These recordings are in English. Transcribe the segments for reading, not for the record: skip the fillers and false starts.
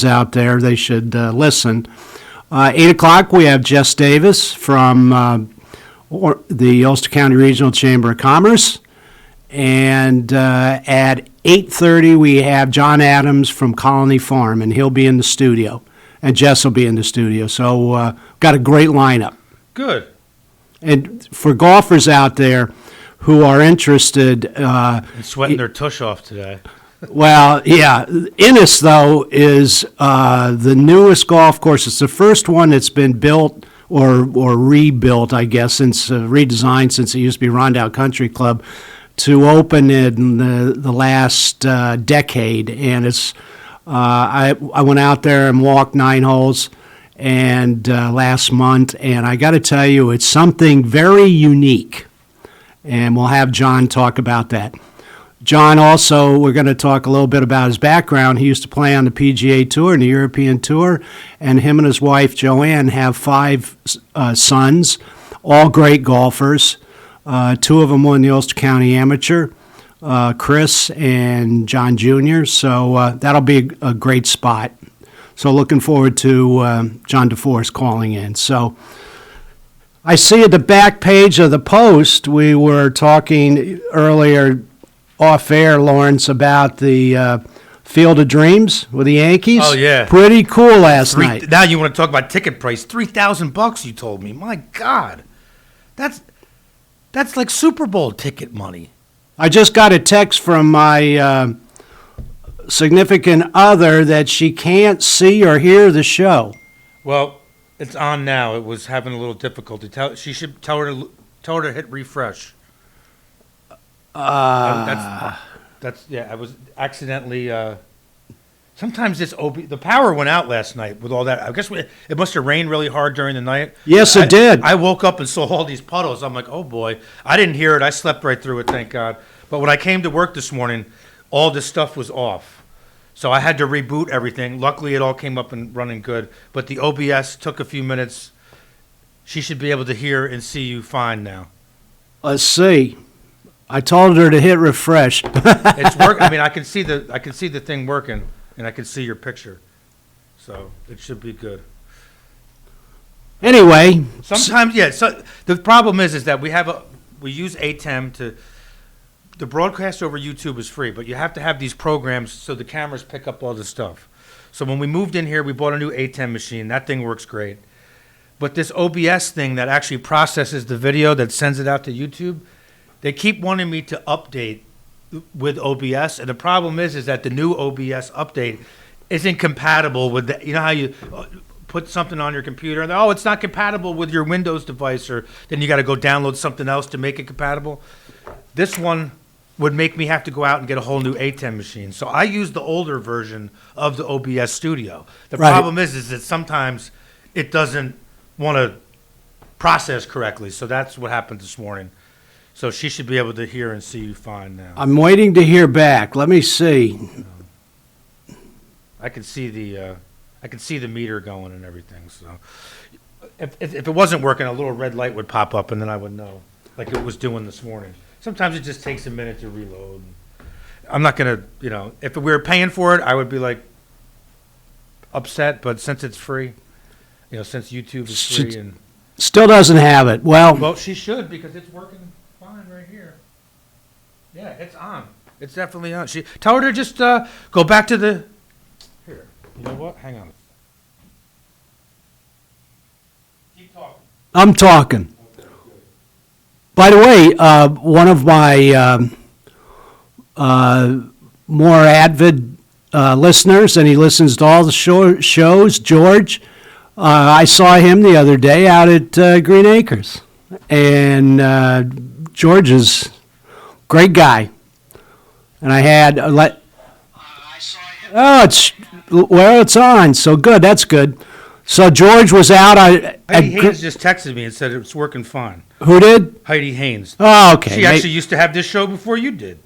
out there, they should listen. 8 o'clock, we have Jess Davis from the Ulster County Regional Chamber of Commerce. And at 8:30, we have John Adams from Colony Farm, and he'll be in the studio. And Jess will be in the studio. So got a great lineup. Good. And for golfers out there who are interested... and sweating their tush off today. Well, yeah. Innis, though, is the newest golf course. It's the first one that's been built or rebuilt, I guess, since redesigned since it used to be Rondout Country Club, to open in the last decade. And it's I went out there and walked 9 holes and last month, and I got to tell you, it's something very unique. And we'll have John talk about that. John also, we're going to talk a little bit about his background. He used to play on the PGA Tour and the European Tour, and him and his wife, Joanne, have 5 sons, all great golfers. 2 of them won the Ulster County Amateur, Chris and John Jr., so that'll be a great spot. So looking forward to John DeForrest calling in. So I see at the back page of the Post, we were talking earlier off air, Lawrence, about the Field of Dreams with the Yankees. Oh, yeah. Pretty cool last night. Now you want to talk about ticket price. $3,000 you told me. My God. That's like Super Bowl ticket money. I just got a text from my significant other that she can't see or hear the show. Well, it's on now. It was having a little difficulty. She should tell her to hit refresh. That's yeah. I was accidentally. Sometimes the power went out last night with all that. I guess it must have rained really hard during the night. Yes, it did. I woke up and saw all these puddles. I'm like, oh boy. I didn't hear it. I slept right through it, thank God. But when I came to work this morning, all this stuff was off. So I had to reboot everything. Luckily, it all came up and running good. But the OBS took a few minutes. She should be able to hear and see you fine now. Let's see. I told her to hit refresh. It's working. I mean, I can see the thing working, and I can see your picture. So it should be good. Anyway, sometimes, yeah. So the problem is that we use ATEM to. The broadcast over YouTube is free, but you have to have these programs so the cameras pick up all the stuff. So when we moved in here, we bought a new ATEM machine. That thing works great. But this OBS thing that actually processes the video that sends it out to YouTube, they keep wanting me to update with OBS, and the problem is that the new OBS update isn't compatible with the, you know how you put something on your computer and it's not compatible with your Windows device, or then you got to go download something else to make it compatible. This one would make me have to go out and get a whole new ATEM machine. So I use the older version of the OBS Studio. The problem is that sometimes it doesn't want to process correctly. So that's what happened this morning. So she should be able to hear and see you fine now. I'm waiting to hear back. Let me see. I can see the meter going and everything. So if it wasn't working, a little red light would pop up, and then I would know, like it was doing this morning. Sometimes it just takes a minute to reload. I'm not gonna, if we were paying for it, I would be like upset. But since it's free, since YouTube is free and still doesn't have it. Well, she should, because it's working fine right here. Yeah, it's on. It's definitely on. Tell her to just go back to the. Here, you know what? Hang on. Keep talking. I'm talking. By the way, one of my more avid listeners, and he listens to all the shows, George, I saw him the other day out at Green Acres. And George is a great guy. And I had... I saw him. It's on. So good. That's good. So George was out. Heidi Haynes just texted me and said it's working fine. Who did? Heidi Haynes. Oh, okay. She actually used to have this show before you did.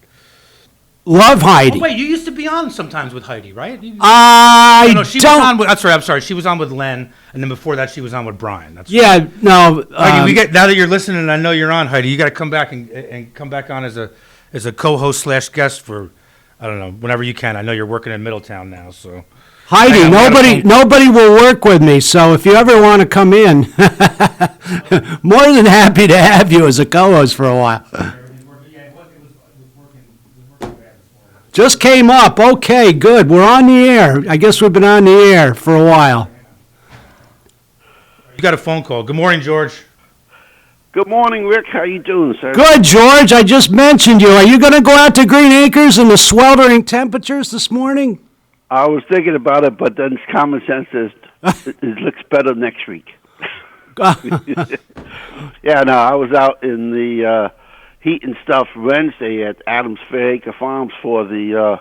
Love Heidi. Oh, wait, you used to be on sometimes with Heidi, right? She don't. Was on with, I'm sorry. She was on with Len, and then before that, she was on with Brian. That's yeah, right. No. Heidi, now that you're listening, and I know you're on, Heidi, you got to come back and come back on as a co-host / guest for, I don't know, whenever you can. I know you're working in Middletown now, so. Heidi, Hang on, we got a phone- nobody will work with me, so if you ever want to come in, more than happy to have you as a co-host for a while. Just came up. Okay, good. We're on the air. I guess we've been on the air for a while. You got a phone call. Good morning, George. Good morning, Rick. How you doing, sir? Good, George. I just mentioned you. Are you going to go out to Green Acres in the sweltering temperatures this morning? I was thinking about it, but then common sense is it looks better next week. Yeah, no, I was out in the heat and stuff Wednesday at Adams Fairacre Farms for the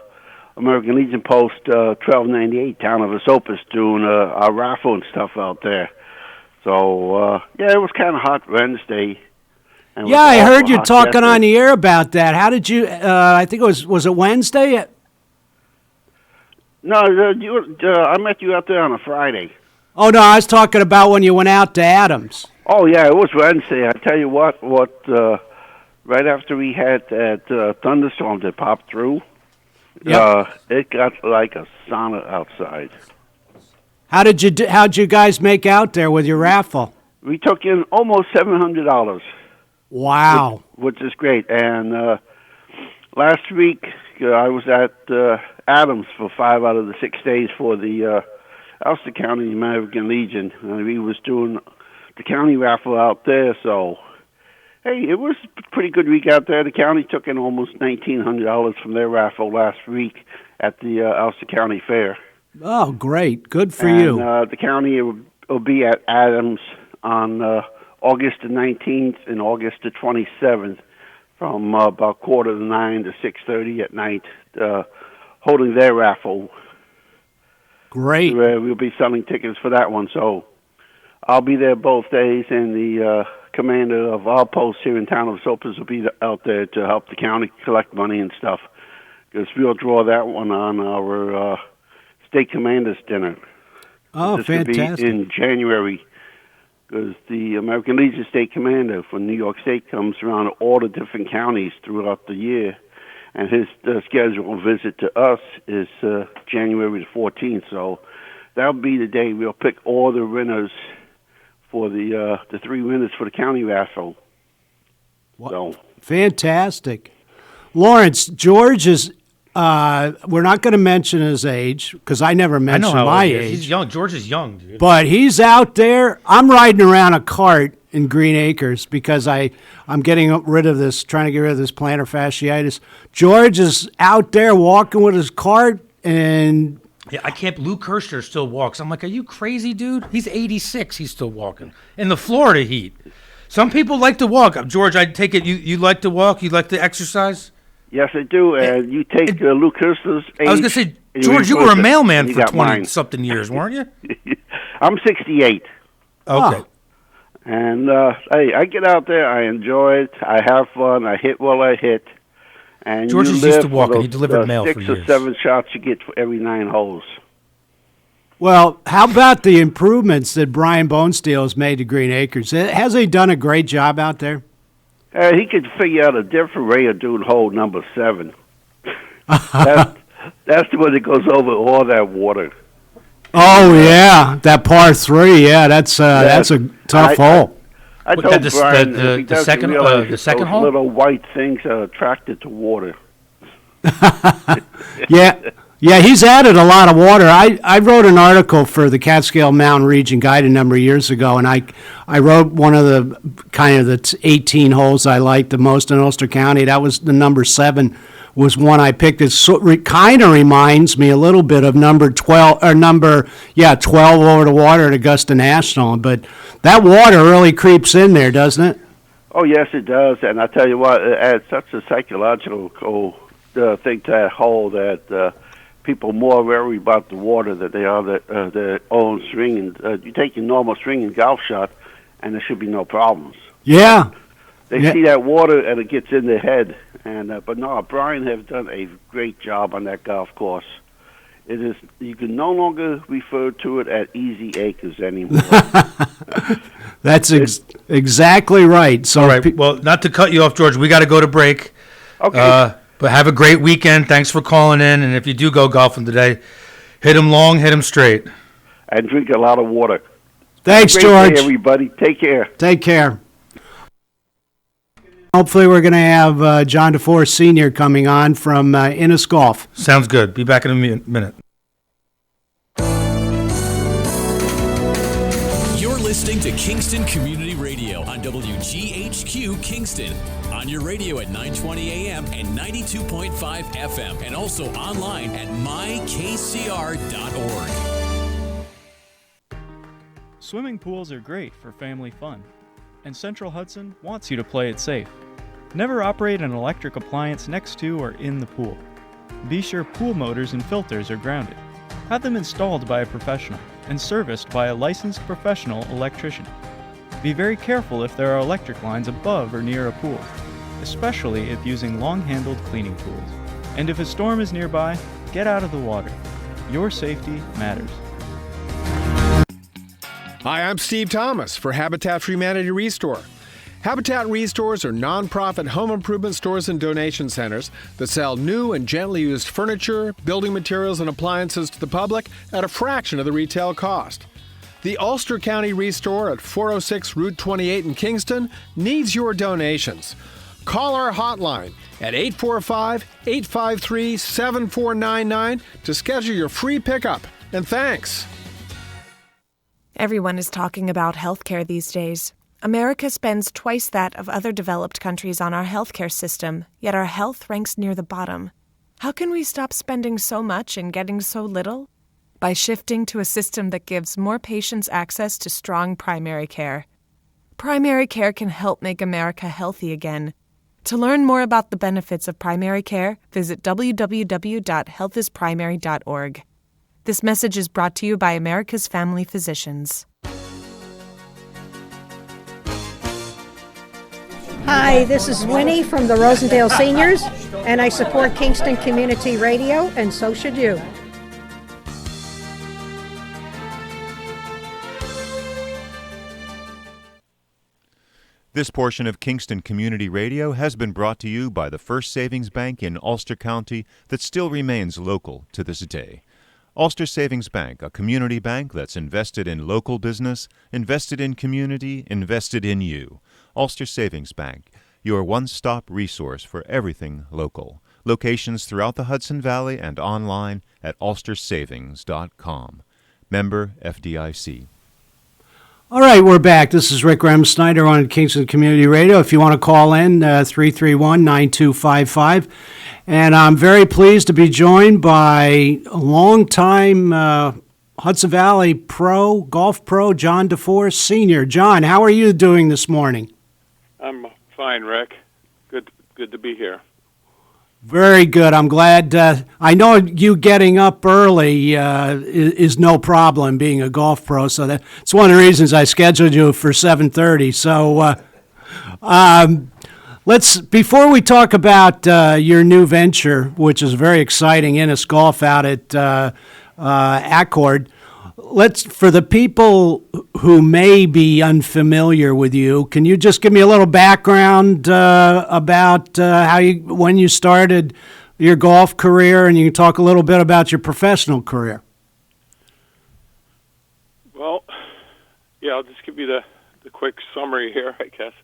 American Legion Post 1298 town of Esopus doing our raffle and stuff out there. So, yeah, it was kind of hot Wednesday. And Yeah, I heard you hot talking yesterday. on the air about that. How did you, I think was it Wednesday? No, I met you out there on a Friday. Oh, no, I was talking about when you went out to Adams. Oh, yeah, it was Wednesday. I tell you what, right after we had that thunderstorm that popped through, it got like a sauna outside. How'd you guys make out there with your raffle? We took in almost $700. Wow. Which is great. And last week, I was at Adams for 5 out of the 6 days for the Ulster County American Legion. We was doing the county raffle out there, so hey, it was a pretty good week out there. The county took in almost $1,900 from their raffle last week at the Ulster County Fair. Oh, great. Good for and, you. The county will be at Adams on August the 19th and August the 27th from about 8:45 to 6:30 at night, holding their raffle. Great. We'll be selling tickets for that one, so I'll be there both days, and the commander of our post here in town of Esopus will be out there to help the county collect money and stuff, because we'll draw that one on our state commander's dinner. Oh, this will fantastic. be in January, because the American Legion State Commander for New York State comes around all the different counties throughout the year, and his scheduled visit to us is January the 14th, so that'll be the day we'll pick all the winners for the 3 winners for the county raffle. So. Fantastic. Lawrence, George is, we're not going to mention his age, because I never I know mentioned how my old he is. age. He's young. George is young, dude. But he's out there. I'm riding around a cart in Green Acres because I'm getting rid of this, trying to get rid of this plantar fasciitis. George is out there walking with his cart, and Yeah, I can't. Lou Kirshner still walks. I'm like, are you crazy, dude? He's 86. He's still walking in the Florida heat. Some people like to walk. George, I take it you like to walk. You like to exercise. Yes, I do. And you take Luke Kirstner's age. I was gonna say, and George, you reverse were a it, mailman and you for got 20 mine. something years, weren't you? I'm 68. Okay. And hey, I get out there, I enjoy it, I have fun, I hit while I hit. And George you is used live to for walking. those, He delivered mail for 6 or years. 7 shots you get for every 9 holes. well, how about the improvements that Brian Bonesteel has made to Green Acres? Has he done a great job out there? He could figure out a different way of doing hole number 7. That's the one that goes over all that water. Oh yeah, that par 3. Yeah, that's a tough hole. I What, told the- Brian the- if he the doesn't second- realize the second those hole? little white things are attracted to water. Yeah, he's added a lot of water. I wrote an article for the Catskill Mountain Region Guide a number of years ago, and I wrote one of the kind of the 18 holes I liked the most in Ulster County. That was the number 7 was one I picked. It kind of reminds me a little bit of number 12 12 over the water at Augusta National. But that water really creeps in there, doesn't it? Oh, yes, it does. And I tell you what, it adds such a psychological thing to that hole that people more worry about the water than they are their own swing. And you take your normal swing and golf shot, and there should be no problems. Yeah. They see that water, and it gets in their head. And but no, Brian has done a great job on that golf course. It is, you can no longer refer to it as Easy Acres anymore. That's exactly right. So All right. Well, not to cut you off, George. We got to go to break. Okay. But have a great weekend. Thanks for calling in. And if you do go golfing today, Hit 'em long, hit 'em straight. and drink a lot of water. Thanks, Great George. day, everybody. Take care. Take care. Hopefully, we're going to have John DeForrest Sr. coming on from Innis Golf. Sounds good. Be back in a minute. You're listening to Kingston Community Radio on WGHQ Kingston. On your radio at 920 AM and 92.5 FM. And also online at mykcr.org. Swimming pools are great for family fun, and Central Hudson wants you to play it safe. Never operate an electric appliance next to or in the pool. Be sure pool motors and filters are grounded. Have them installed by a professional and serviced by a licensed professional electrician. Be very careful if there are electric lines above or near a pool, especially if using long-handled cleaning tools. And if a storm is nearby, get out of the water. Your safety matters. Hi, I'm Steve Thomas for Habitat for Humanity Restore. Habitat Restores are nonprofit home improvement stores and donation centers that sell new and gently used furniture, building materials, and appliances to the public at a fraction of the retail cost. The Ulster County Restore at 406 Route 28 in Kingston needs your donations. Call our hotline at 845-853-7499 to schedule your free pickup. And thanks. Everyone is talking about healthcare these days. America spends twice that of other developed countries on our healthcare system, yet our health ranks near the bottom. How can we stop spending so much and getting so little? By shifting to a system that gives more patients access to strong primary care. Primary care can help make America healthy again. To learn more about the benefits of primary care, visit www.healthisprimary.org. This message is brought to you by America's Family Physicians. Hi, this is Winnie from the Rosendale Seniors, and I support Kingston Community Radio, and so should you. This portion of Kingston Community Radio has been brought to you by the First Savings Bank in Ulster County that still remains local to this day. Ulster Savings Bank, a community bank that's invested in local business, invested in community, invested in you. Ulster Savings Bank, your one-stop resource for everything local. Locations throughout the Hudson Valley and online at ulstersavings.com. Member FDIC. All right, we're back. This is Rick Remsnyder on Kingston Community Radio. If you want to call in, 331-9255. And I'm very pleased to be joined by a longtime Hudson Valley golf pro, John DeForrest Sr. John, how are you doing this morning? I'm fine, Rick. Good to be here. Very good. I'm glad. I know you getting up early is no problem being a golf pro, so that's one of the reasons I scheduled you for 7:30. So before we talk about your new venture, which is very exciting, Innis Golf out at Accord, for the people who may be unfamiliar with you, can you just give me a little background about when you started your golf career, and you can talk a little bit about your professional career? Well, yeah, I'll just give you the quick summary here, I guess.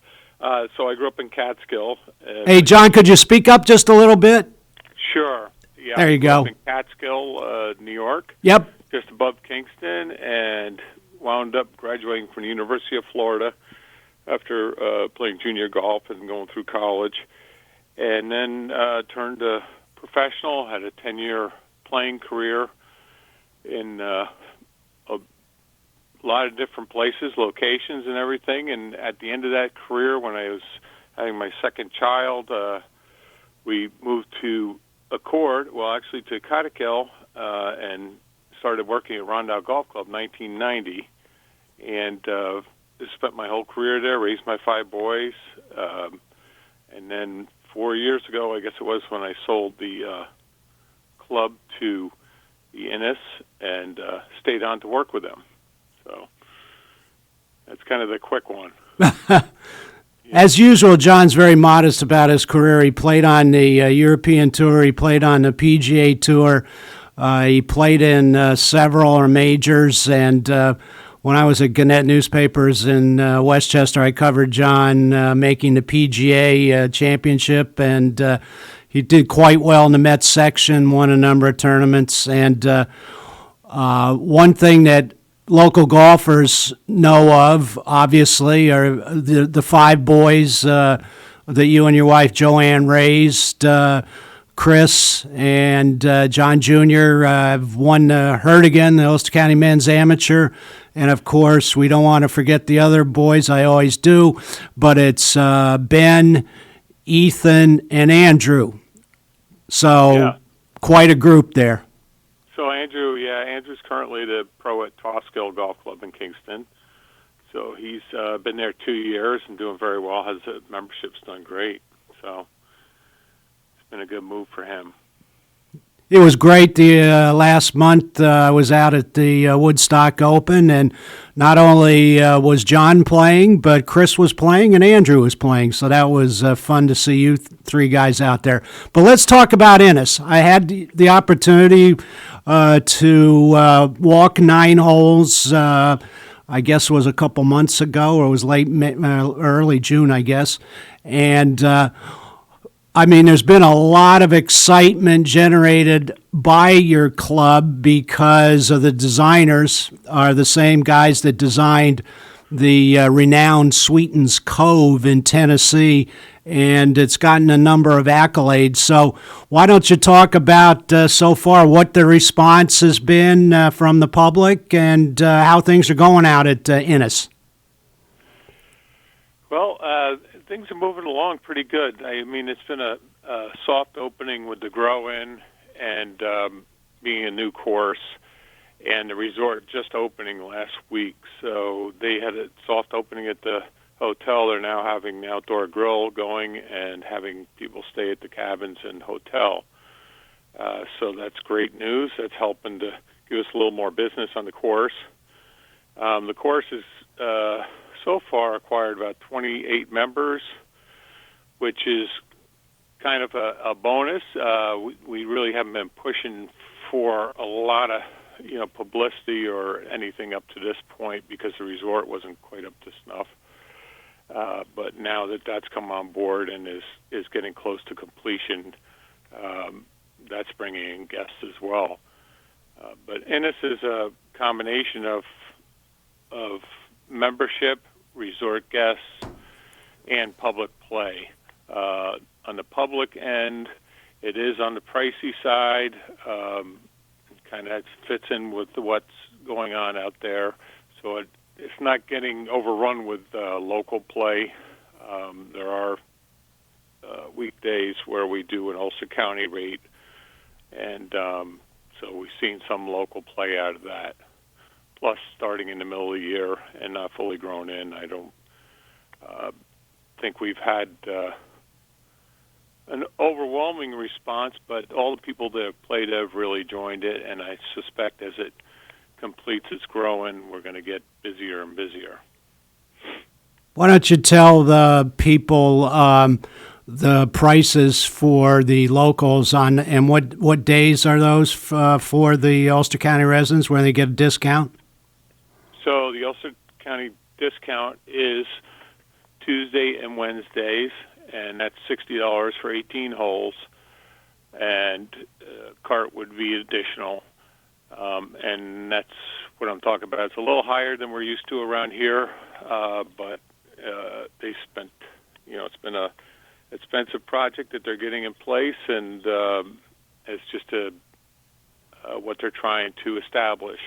So I grew up in Catskill. Hey, John, could you speak up just a little bit? Sure. Yeah. There you go. I grew up in Catskill, New York. Yep. Just above Kingston, and wound up graduating from the University of Florida after playing junior golf and going through college. And then turned to professional, had a 10-year playing career in a lot of different places, locations and everything. And at the end of that career, when I was having my second child, we moved to Accord, to Catskill, and started working at Rondout Golf Club in 1990, and spent my whole career there, raised my 5 boys, and then 4 years ago, I guess it was, when I sold the club to the Innis and stayed on to work with them. So that's kind of the quick one. As usual, John's very modest about his career. He played on the European Tour. He played on the PGA Tour. He played in several majors, and when I was at Gannett Newspapers in Westchester, I covered John making the PGA championship, and he did quite well in the Mets section, won a number of tournaments. And one thing that local golfers know of, obviously, are the five boys that you and your wife Joanne raised. Chris and John Jr. Have won Hertigan, the Ulster County Men's Amateur. And, of course, we don't want to forget the other boys. I always do. But it's Ben, Ethan, and Andrew. So quite a group there. So Andrew's currently the pro at Tosskill Golf Club in Kingston. So he's been there 2 years and doing very well. His membership's done great. So it's been a good move for him. It was great. The last month I was out at the Woodstock Open, and not only was John playing, but Chris was playing and Andrew was playing. So that was fun to see you three guys out there. But let's talk about Ennis. I had the opportunity to walk 9 holes. I guess it was a couple months ago, or it was early June, I guess, and. I mean, there's been a lot of excitement generated by your club because of the designers are the same guys that designed the renowned Sweetens Cove in Tennessee, and it's gotten a number of accolades. So why don't you talk about so far what the response has been from the public and how things are going out at Ennis? Well, things are moving along pretty good. I mean, it's been a soft opening with the grow-in and being a new course, and the resort just opening last week. So they had a soft opening at the hotel. They're now having the outdoor grill going and having people stay at the cabins and hotel. So that's great news. That's helping to give us a little more business on the course. The course is so far acquired about 28 members, which is kind of a bonus. We really haven't been pushing for a lot of publicity or anything up to this point because the resort wasn't quite up to snuff. But now that that's come on board and is getting close to completion, that's bringing in guests as well. But Ennis is a combination of membership, resort guests, and public play. On the public end, it is on the pricey side. Kind of fits in with what's going on out there. So it's not getting overrun with local play. There are weekdays where we do an Ulster County rate, and so we've seen some local play out of that. Plus, starting in the middle of the year and not fully grown in, I don't think we've had an overwhelming response, but all the people that have played have really joined it, and I suspect as it completes its growing, we're going to get busier and busier. Why don't you tell the people the prices for the locals and what days are those for the Ulster County residents where they get a discount? So the Ulster County discount is Tuesday and Wednesdays, and that's $60 for 18 holes, and cart would be additional. And that's what I'm talking about. It's a little higher than we're used to around here, but they spent, it's been a expensive project that they're getting in place, and it's just what they're trying to establish.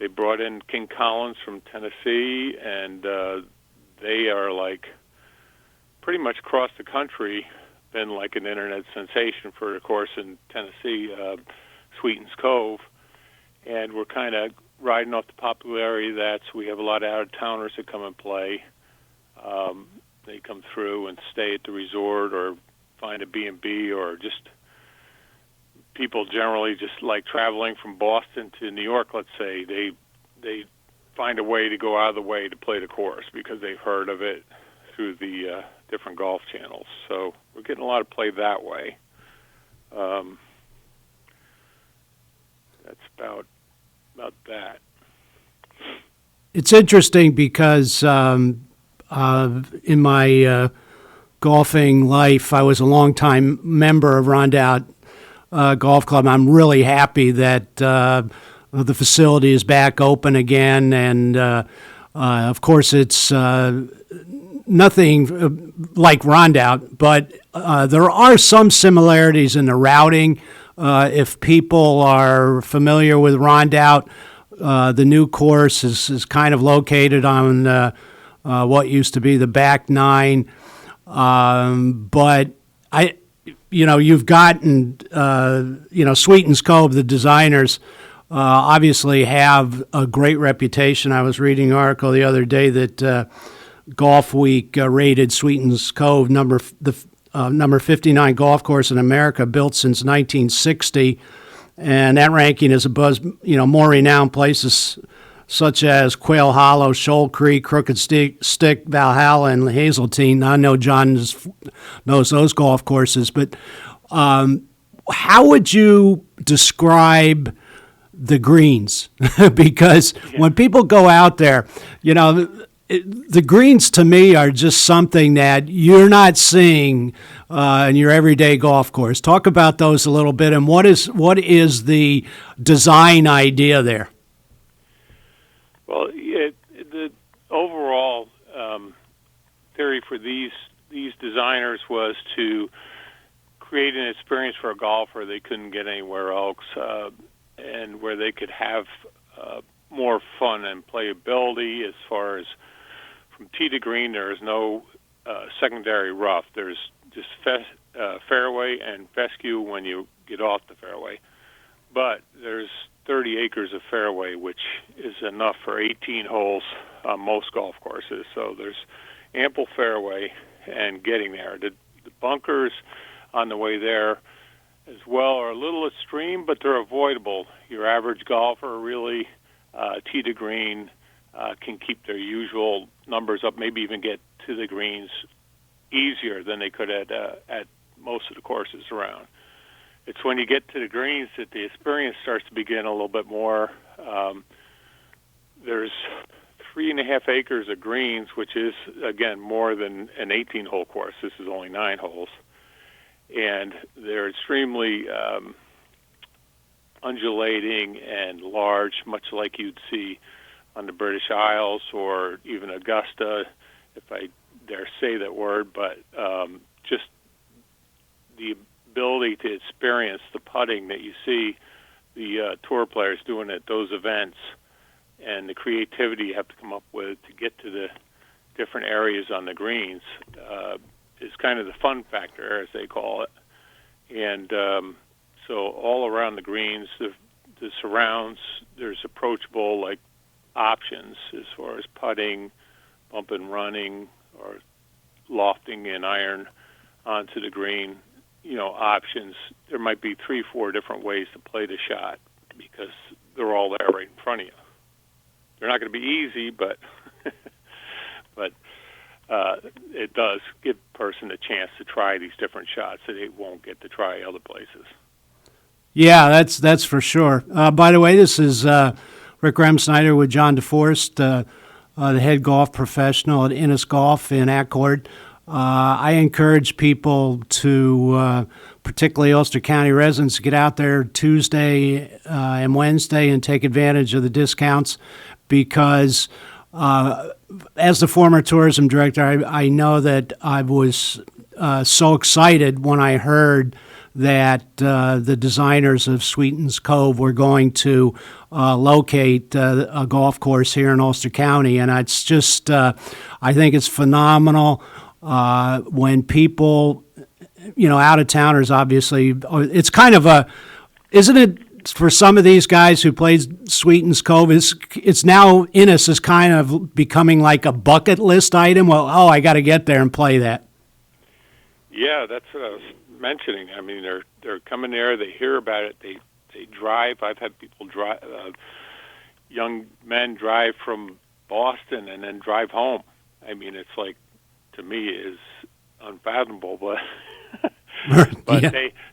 They brought in King Collins from Tennessee, and they are like pretty much across the country been like an internet sensation for a course in Tennessee, Sweetens Cove, and we're kind of riding off the popularity of that. So we have a lot of out-of-towners that come and play. They come through and stay at the resort or find a B&B, or just people generally just like traveling from Boston to New York, let's say. They find a way to go out of the way to play the course because they've heard of it through the different golf channels. So we're getting a lot of play that way. that. It's interesting because in my golfing life, I was a longtime member of Rondout Golf Club. I'm really happy that the facility is back open again, and of course, it's nothing like Rondout, but there are some similarities in the routing. If people are familiar with Rondout, the new course is kind of located on what used to be the back nine. But you've gotten, Sweetens Cove, the designers, obviously have a great reputation. I was reading an article the other day that Golf Week rated Sweetens Cove number 59 golf course in America, built since 1960, and that ranking is above more renowned places such as Quail Hollow, Shoal Creek, Crooked Stick, Valhalla, and Hazeltine. I know John knows those golf courses, but how would you describe the greens? Because when people go out there, the greens to me are just something that you're not seeing in your everyday golf course. Talk about those a little bit, and what is the design idea there? Well, the overall theory for these designers was to create an experience for a golfer they couldn't get anywhere else, and where they could have more fun and playability as far as from tee to green. There is no secondary rough. There's just fairway and fescue when you get off the fairway. But there's 30 acres of fairway, which is enough for 18 holes on most golf courses. So there's ample fairway and getting there. The bunkers on the way there as well are a little extreme, but they're avoidable. Your average golfer really tee to green can keep their usual numbers up, maybe even get to the greens easier than they could at most of the courses around. It's when you get to the greens that the experience starts to begin a little bit more. There's 3.5 acres of greens, which is, again, more than an 18-hole course. This is only 9 holes. And they're extremely undulating and large, much like you'd see on the British Isles or even Augusta, if I dare say that word, but just the ability to experience the putting that you see the tour players doing at those events, and the creativity you have to come up with to get to the different areas on the greens is kind of the fun factor, as they call it. And so all around the greens, the surrounds, there's approachable like options as far as putting, bump and running, or lofting an iron onto the green. Options. There might be 3-4 different ways to play the shot because they're all there right in front of you. They're not going to be easy, but it does give a person a chance to try these different shots that they won't get to try other places. Yeah, that's for sure. By the way, this is Rick Remsnyder with John DeForrest, the head golf professional at Innis Golf in Accord. I encourage people to, particularly Ulster County residents, to get out there Tuesday and Wednesday and take advantage of the discounts because as the former tourism director, I know that I was so excited when I heard that the designers of Sweetens Cove were going to locate a golf course here in Ulster County. And it's just, I think it's phenomenal when people, out-of-towners, obviously, it's kind of isn't it, for some of these guys who played Sweetens Cove, it's now Innis is kind of becoming like a bucket list item. Well, I got to get there and play that. Yeah, that's what I was mentioning. I mean, they're coming there, they hear about it, they drive. I've had people drive, young men drive from Boston and then drive home. I mean, it's like, to me, is unfathomable, but yeah.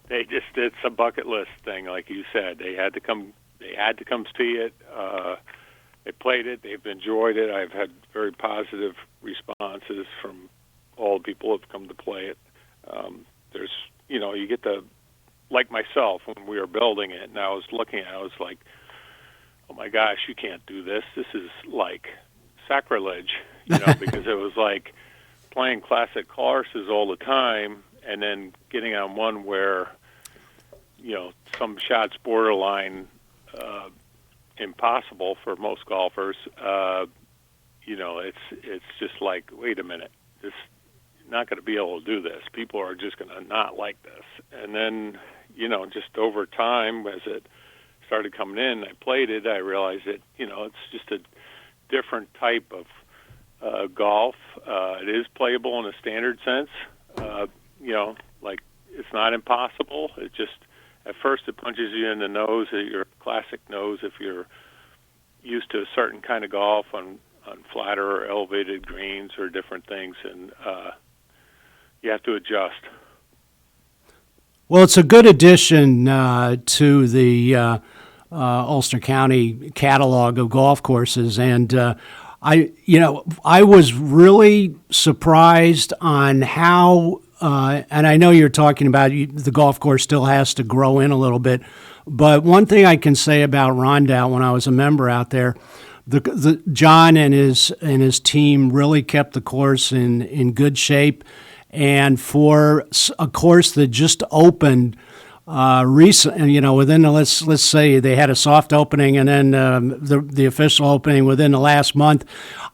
They just, it's a bucket list thing, like you said. They had to come They had to come see it. They played it. They've enjoyed it. I've had very positive responses from all the people who have come to play it. There's, you get to, like myself, when we were building it, and I was looking at it, I was like, oh my gosh, you can't do this. This is like sacrilege, because it was like playing classic courses all the time and then getting on one where, some shots borderline impossible for most golfers. It's just like, wait a minute, this not going to be able to do this. People are just going to not like this. And then, just over time, as it started coming in, I played it, I realized that, it's just a different type of golf. It is playable in a standard sense. Like it's not impossible. It just, at first it punches you in the nose, your classic nose, if you're used to a certain kind of golf on flatter or elevated greens or different things, and you have to adjust. Well, it's a good addition to the Ulster County catalog of golf courses, and I was really surprised on how, and I know you're talking about the golf course still has to grow in a little bit, but one thing I can say about Rondout, when I was a member out there, the John and his team really kept the course in good shape. And for a course that just opened recently, within the, let's say they had a soft opening and then the official opening within the last month,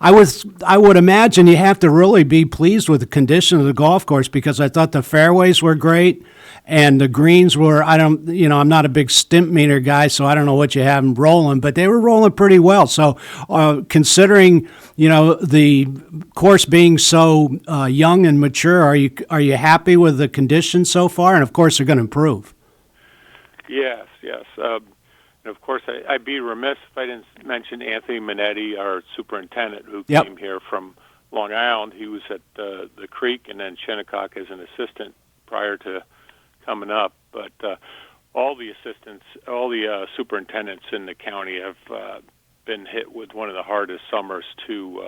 I would imagine you have to really be pleased with the condition of the golf course, because I thought the fairways were great and the greens were, I'm not a big stimp meter guy, so I don't know what you have them rolling, but they were rolling pretty well. So considering, the course being so young and mature, are you happy with the conditions so far? And of course, they're going to improve. Yes. And of course, I'd be remiss if I didn't mention Anthony Minetti, our superintendent, who came here from Long Island. He was at the Creek and then Shinnecock as an assistant prior to coming up. But all the superintendents in the county have been hit with one of the hardest summers to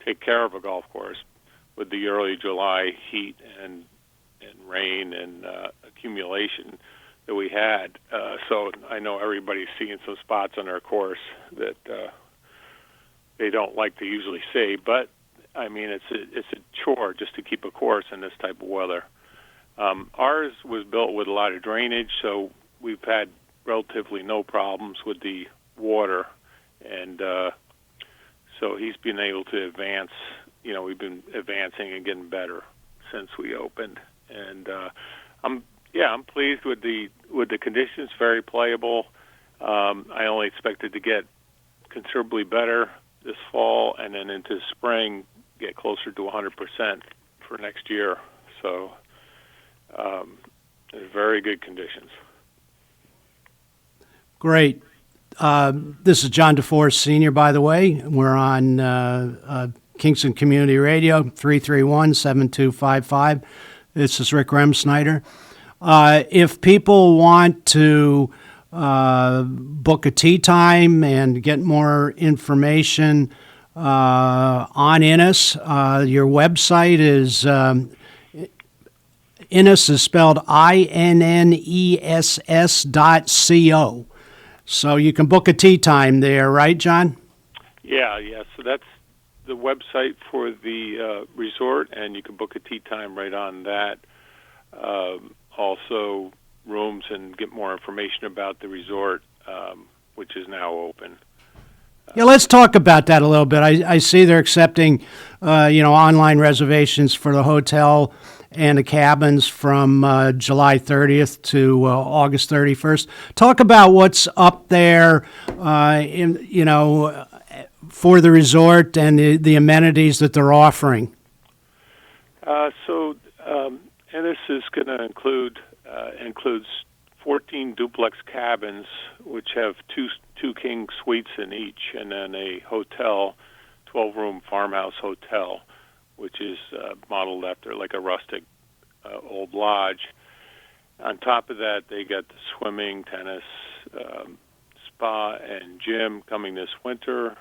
take care of a golf course, with the early July heat and rain and accumulation that we had. So I know everybody's seeing some spots on our course that they don't like to usually see, but I mean, it's a chore just to keep a course in this type of weather. Ours was built with a lot of drainage, so we've had relatively no problems with the water, and so he's been able to advance. We've been advancing and getting better since we opened, and I'm pleased with the conditions. Very playable. I only expected to get considerably better this fall, and then into spring get closer to 100% for next year. So very good conditions. Great. This is John DeForrest Sr., by the way. We're on Kingston Community Radio, 331-7255. This is Rick Remsnyder. If people want to book a tee time and get more information on Innis, your website is Innis is spelled INNESS.co. So you can book a tee time there, right, John? Yeah. So that's the website for the resort, and you can book a tee time right on that. Also, rooms and get more information about the resort, which is now open. Yeah, let's talk about that a little bit. I see they're accepting, online reservations for the hotel and the cabins from July 30th to August 31st. Talk about what's up there, for the resort and the amenities that they're offering. And this is going to includes 14 duplex cabins, which have two king suites in each, and then a hotel, 12-room farmhouse hotel, which is modeled after like a rustic old lodge. On top of that, they got the swimming, tennis, spa and gym coming this winter,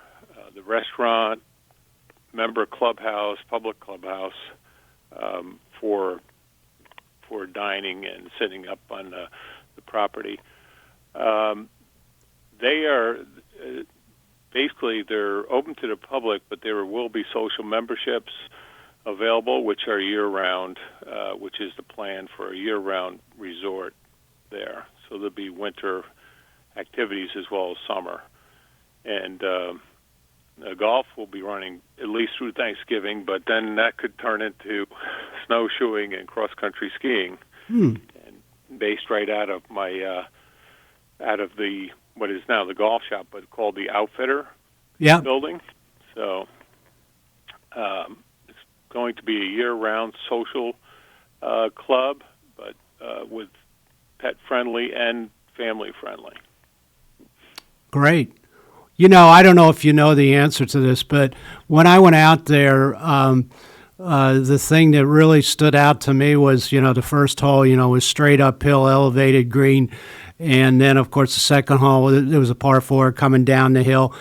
the restaurant, member clubhouse, public clubhouse for dining and sitting up on the property. They are basically, they're open to the public, but there will be social memberships available, which are year-round, which is the plan for a year-round resort there. So there'll be winter activities as well as summer. And golf will be running at least through Thanksgiving, but then that could turn into snowshoeing and cross-country skiing. And based right out of my out of the what is now the golf shop, but called the Outfitter building. So it's going to be a year-round social club, but with pet-friendly and family-friendly. Great. You know, I don't know if you know the answer to this, but when I went out there, the thing that really stood out to me was, the first hole, was straight uphill, elevated green. And then, of course, the second hole, there was a par 4 coming down the hill.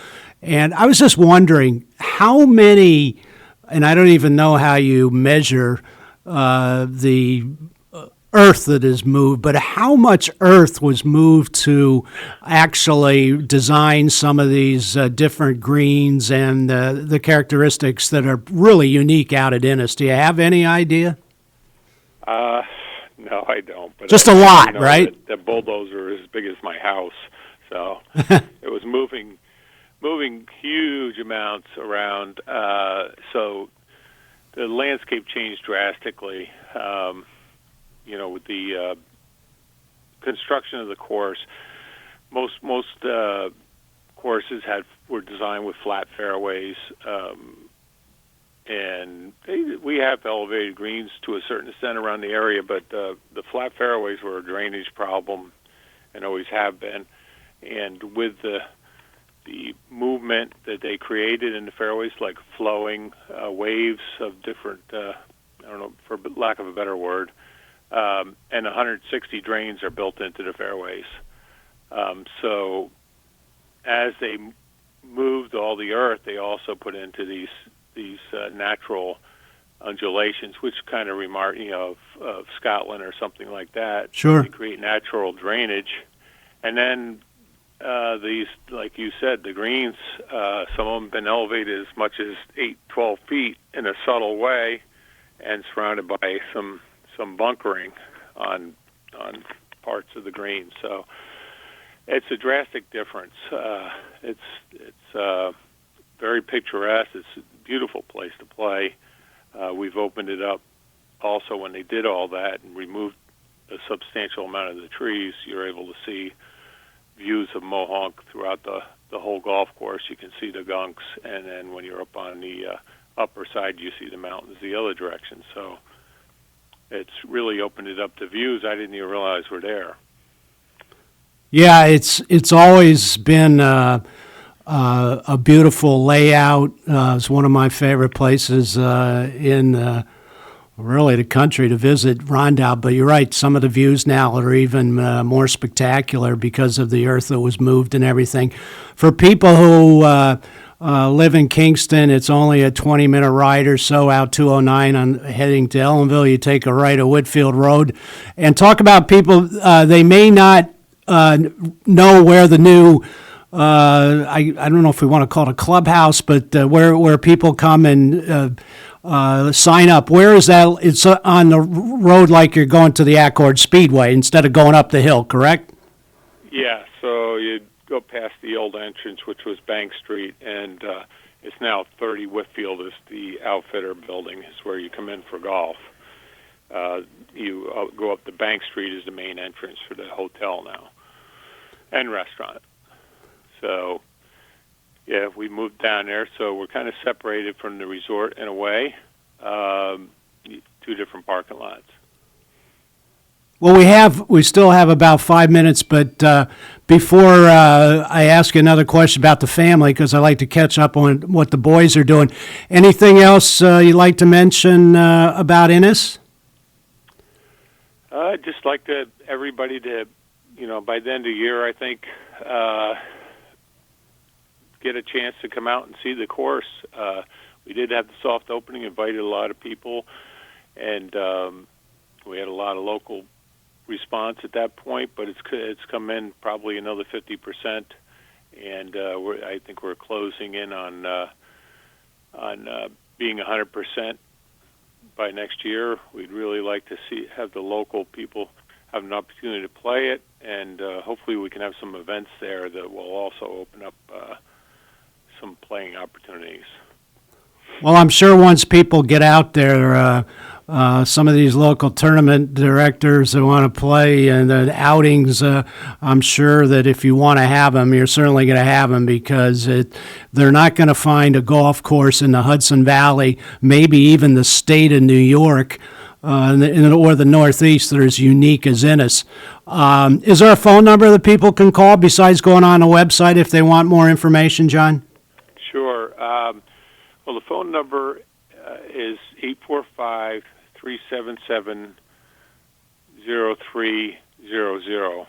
And I was just wondering how many, and I don't even know how you measure the earth that is moved, but how much earth was moved to actually design some of these different greens and the characteristics that are really unique out at Innis. Do you have any idea? No, I don't. But just a lot, right? That bulldozer is as big as my house, so it was moving huge amounts around. So the landscape changed drastically. With the construction of the course, most courses were designed with flat fairways, and we have elevated greens to a certain extent around the area, but the flat fairways were a drainage problem and always have been. And with the movement that they created in the fairways, like flowing waves of different, I don't know, for lack of a better word, and 160 drains are built into the fairways. So as they moved all the earth, they also put into these natural undulations, which kind of remind of Scotland or something like that. Sure. They create natural drainage. And then these, like you said, the greens, some of them have been elevated as much as 12 feet in a subtle way and surrounded by some bunkering on parts of the green. So it's a drastic difference. It's very picturesque. It's a beautiful place to play. We've opened it up also when they did all that and removed a substantial amount of the trees. You're able to see views of Mohonk throughout the whole golf course. You can see the gunks, and then when you're up on the upper side, you see the mountains the other direction. So it's really opened it up to views I didn't even realize were there. Yeah, it's always been a beautiful layout. It's one of my favorite places in really the country to visit, Rondout. But you're right, some of the views now are even more spectacular because of the earth that was moved and everything. For people who live in Kingston, it's only a 20-minute ride or so out 209 on heading to Ellenville. You take a right at Whitfield Road. And talk about people, they may not know where the new I don't know if we want to call it a clubhouse, but where people come and sign up. Where is that? It's on the road like you're going to the Accord Speedway instead of going up the hill, correct? Yeah, so you go past the old entrance, which was Bank Street, and it's now 30 Whitfield is the Outfitter building. Is where you come in for golf. You go up the Bank Street is the main entrance for the hotel now and restaurant. So, yeah, we moved down there, so we're kind of separated from the resort in a way, 2 different parking lots. Well, we still have about 5 minutes, but before I ask you another question about the family, because I like to catch up on what the boys are doing, anything else you'd like to mention about Innis? I'd just like everybody to, by the end of the year, I think, get a chance to come out and see the course. We did have the soft opening, invited a lot of people, and we had a lot of local response at that point, but it's come in probably another 50%, and I think we're closing in on being 100% by next year. We'd really like to have the local people have an opportunity to play it, and hopefully we can have some events there that will also open up some playing opportunities. Well, I'm sure once people get out there, some of these local tournament directors that want to play and the outings, I'm sure that if you want to have them, you're certainly going to have them, because they're not going to find a golf course in the Hudson Valley, maybe even the state of New York, or the Northeast that are as unique as Ennis. Is there a phone number that people can call besides going on the website if they want more information, John? Sure. Well, the phone number is 845-377-0300,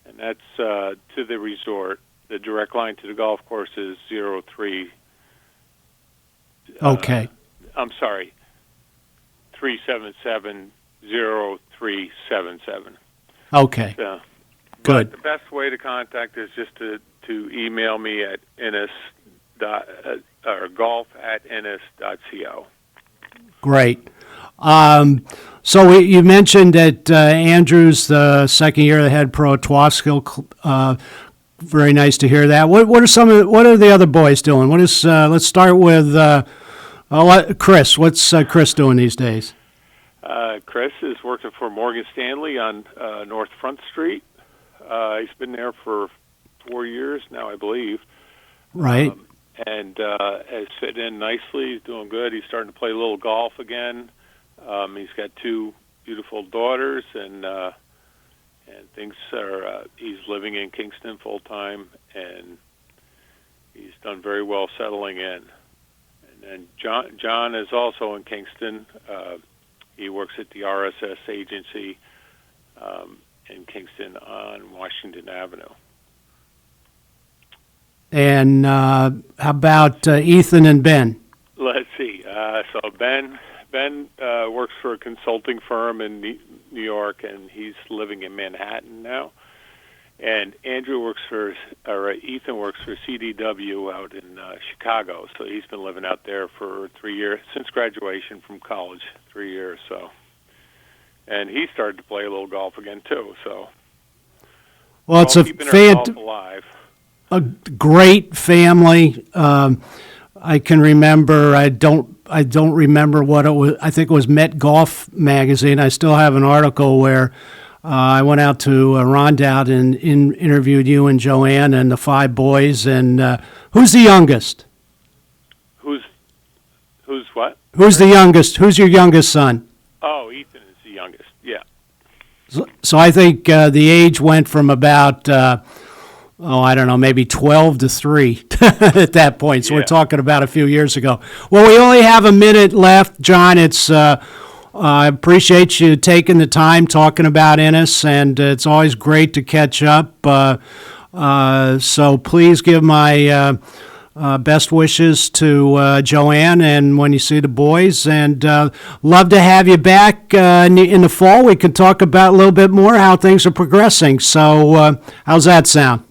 and that's to the resort. The direct line to the golf course is 03. Okay. I'm sorry, 377-0377. Okay. Good. But the best way to contact is just to email me at golf@ennis.co. Great. So you mentioned that Andrew's the second year of the head pro at Twaskill. Very nice to hear that. What are the other boys doing? Let's start with Chris. What's Chris doing these days? Chris is working for Morgan Stanley on North Front Street. He's been there for 4 years now, I believe. Right. And has fit in nicely. He's doing good. He's starting to play a little golf again. He's got 2 beautiful daughters, and things are. He's living in Kingston full time, and he's done very well settling in. And then John is also in Kingston. He works at the RSS agency in Kingston on Washington Avenue. And how about Ethan and Ben? Let's see. So Ben works for a consulting firm in New York, and he's living in Manhattan now. And Ethan works for CDW out in Chicago. So he's been living out there for 3 years since graduation from college. 3 years. So, and he started to play a little golf again too. So, well, it's a great family. I can remember. I don't remember what it was. I think it was Met Golf magazine. I still have an article where I went out to Rondout and interviewed you and Joanne and the 5 boys. And who's the youngest? Who's what? Who's the youngest? Who's your youngest son? Oh, Ethan is the youngest. Yeah. So I think the age went from about. I don't know, maybe 12 to 3 at that point. So we're talking about a few years ago. Well, we only have a minute left, John. I appreciate you taking the time talking about Ennis, and it's always great to catch up. So please give my best wishes to Joanne and when you see the boys. And love to have you back in the fall. We can talk about a little bit more how things are progressing. So how's that sound?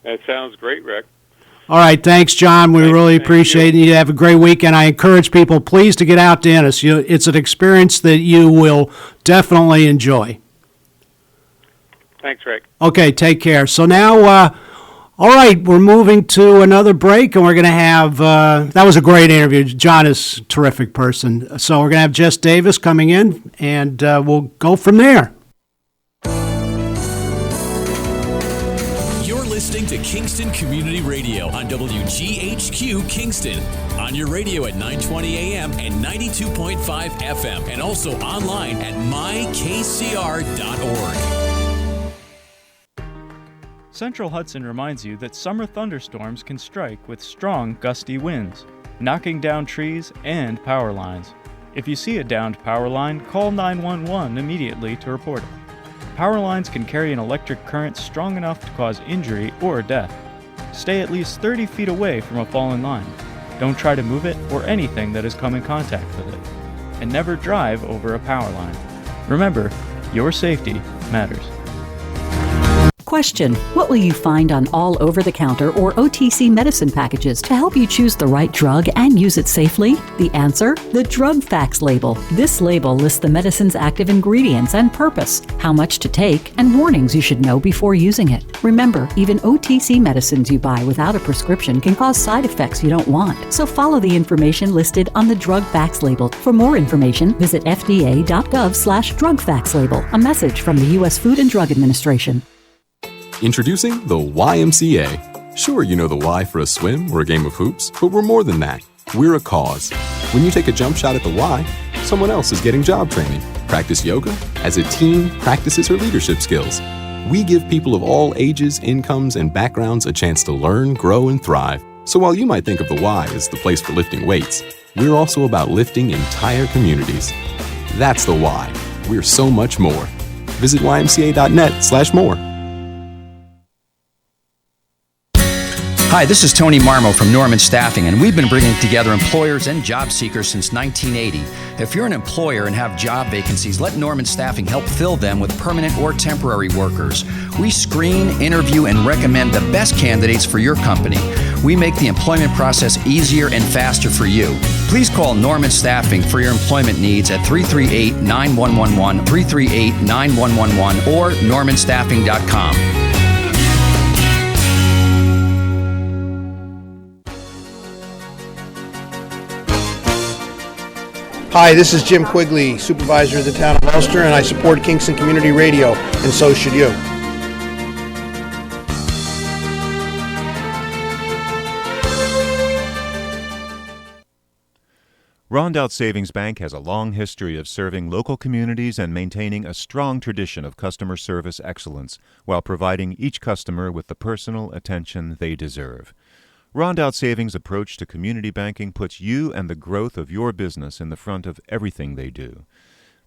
That sounds great, Rick. All right, thanks, John. We really appreciate it. You have a great weekend. I encourage people, please, to get out to Ennis. It's an experience that you will definitely enjoy. Thanks, Rick. Okay, take care. So now, all right, we're moving to another break, and we're going to have, that was a great interview. John is a terrific person. So we're going to have Jess Davis coming in, and we'll go from there. Listening to Kingston Community Radio on WGHQ Kingston. On your radio at 920 AM and 92.5 FM, and also online at mykcr.org. Central Hudson reminds you that summer thunderstorms can strike with strong, gusty winds, knocking down trees and power lines. If you see a downed power line, call 911 immediately to report it. Power lines can carry an electric current strong enough to cause injury or death. Stay at least 30 feet away from a fallen line. Don't try to move it or anything that has come in contact with it. And never drive over a power line. Remember, your safety matters. Question: what will you find on all over-the-counter or OTC medicine packages to help you choose the right drug and use it safely? The answer: the drug facts label. This label lists the medicine's active ingredients and purpose, how much to take, and warnings you should know before using it. Remember, even OTC medicines you buy without a prescription can cause side effects you don't want. So follow the information listed on the drug facts label. For more information, visit fda.gov/drug facts label. A message from the U.S. Food and Drug Administration. Introducing the YMCA. Sure, you know the Y for a swim or a game of hoops, but we're more than that. We're a cause. When you take a jump shot at the Y, someone else is getting job training. Practice yoga as a team practices her leadership skills. We give people of all ages, incomes, and backgrounds a chance to learn, grow, and thrive. So while you might think of the Y as the place for lifting weights, we're also about lifting entire communities. That's the Y. We're so much more. Visit ymca.net/more. Hi, this is Tony Marmo from Norman Staffing, and we've been bringing together employers and job seekers since 1980. If you're an employer and have job vacancies, let Norman Staffing help fill them with permanent or temporary workers. We screen, interview, and recommend the best candidates for your company. We make the employment process easier and faster for you. Please call Norman Staffing for your employment needs at 338-9111, 338-9111, or normanstaffing.com. Hi, this is Jim Quigley, Supervisor of the Town of Ulster, and I support Kingston Community Radio, and so should you. Rondout Savings Bank has a long history of serving local communities and maintaining a strong tradition of customer service excellence while providing each customer with the personal attention they deserve. Rondout Savings' approach to community banking puts you and the growth of your business in the front of everything they do.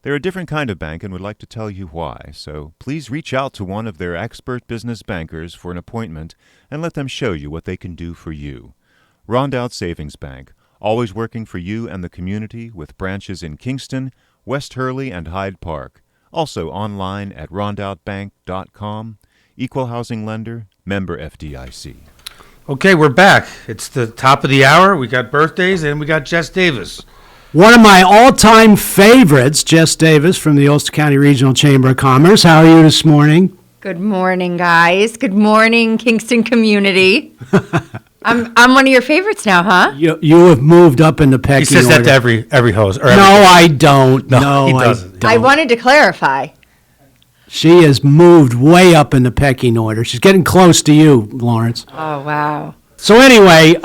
They're a different kind of bank and would like to tell you why, so please reach out to one of their expert business bankers for an appointment and let them show you what they can do for you. Rondout Savings Bank, always working for you and the community with branches in Kingston, West Hurley, and Hyde Park. Also online at rondoutbank.com. Equal housing lender, member FDIC. Okay, we're back. It's the top of the hour. We got birthdays, and we got Jess Davis. One of my all-time favorites, Jess Davis from the Ulster County Regional Chamber of Commerce. How are you this morning? Good morning, guys. Good morning, Kingston community. I'm one of your favorites now, huh? You have moved up in the pecking order. He says that to every host. No, I don't. No, he doesn't. I wanted to clarify. She has moved way up in the pecking order. She's getting close to you, Lawrence. Oh, wow. So anyway,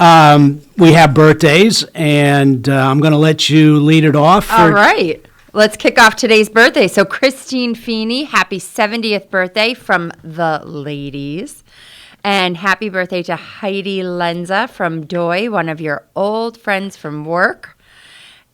we have birthdays, and I'm going to let you lead it off. All right. Let's kick off today's birthday. So Christine Feeney, happy 70th birthday from the ladies. And happy birthday to Heidi Lenza from Doy, one of your old friends from work.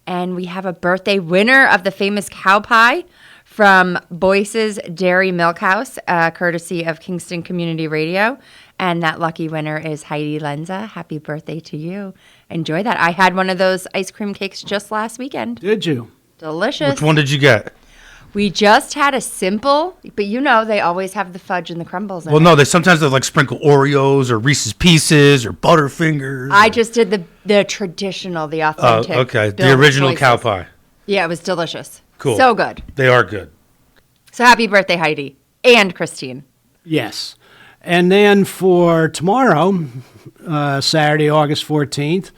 And we have a birthday winner of the famous cow pie from Boyce's Dairy Milk House, courtesy of Kingston Community Radio. And that lucky winner is Heidi Lenza. Happy birthday to you. Enjoy that. I had one of those ice cream cakes just last weekend. Did you? Which Delicious. one did you get? We just had a simple, but you know they always have the fudge and the crumbles in Well, it. no, they sometimes they like sprinkle Oreos or Reese's Pieces or Butterfingers. I just did the traditional, the authentic. Oh, okay. The Bill's original Choices. cow pie. Yeah, it was delicious. Cool. So good. They are good. So happy birthday, Heidi and Christine. Yes. And then for tomorrow, Saturday, August 14th,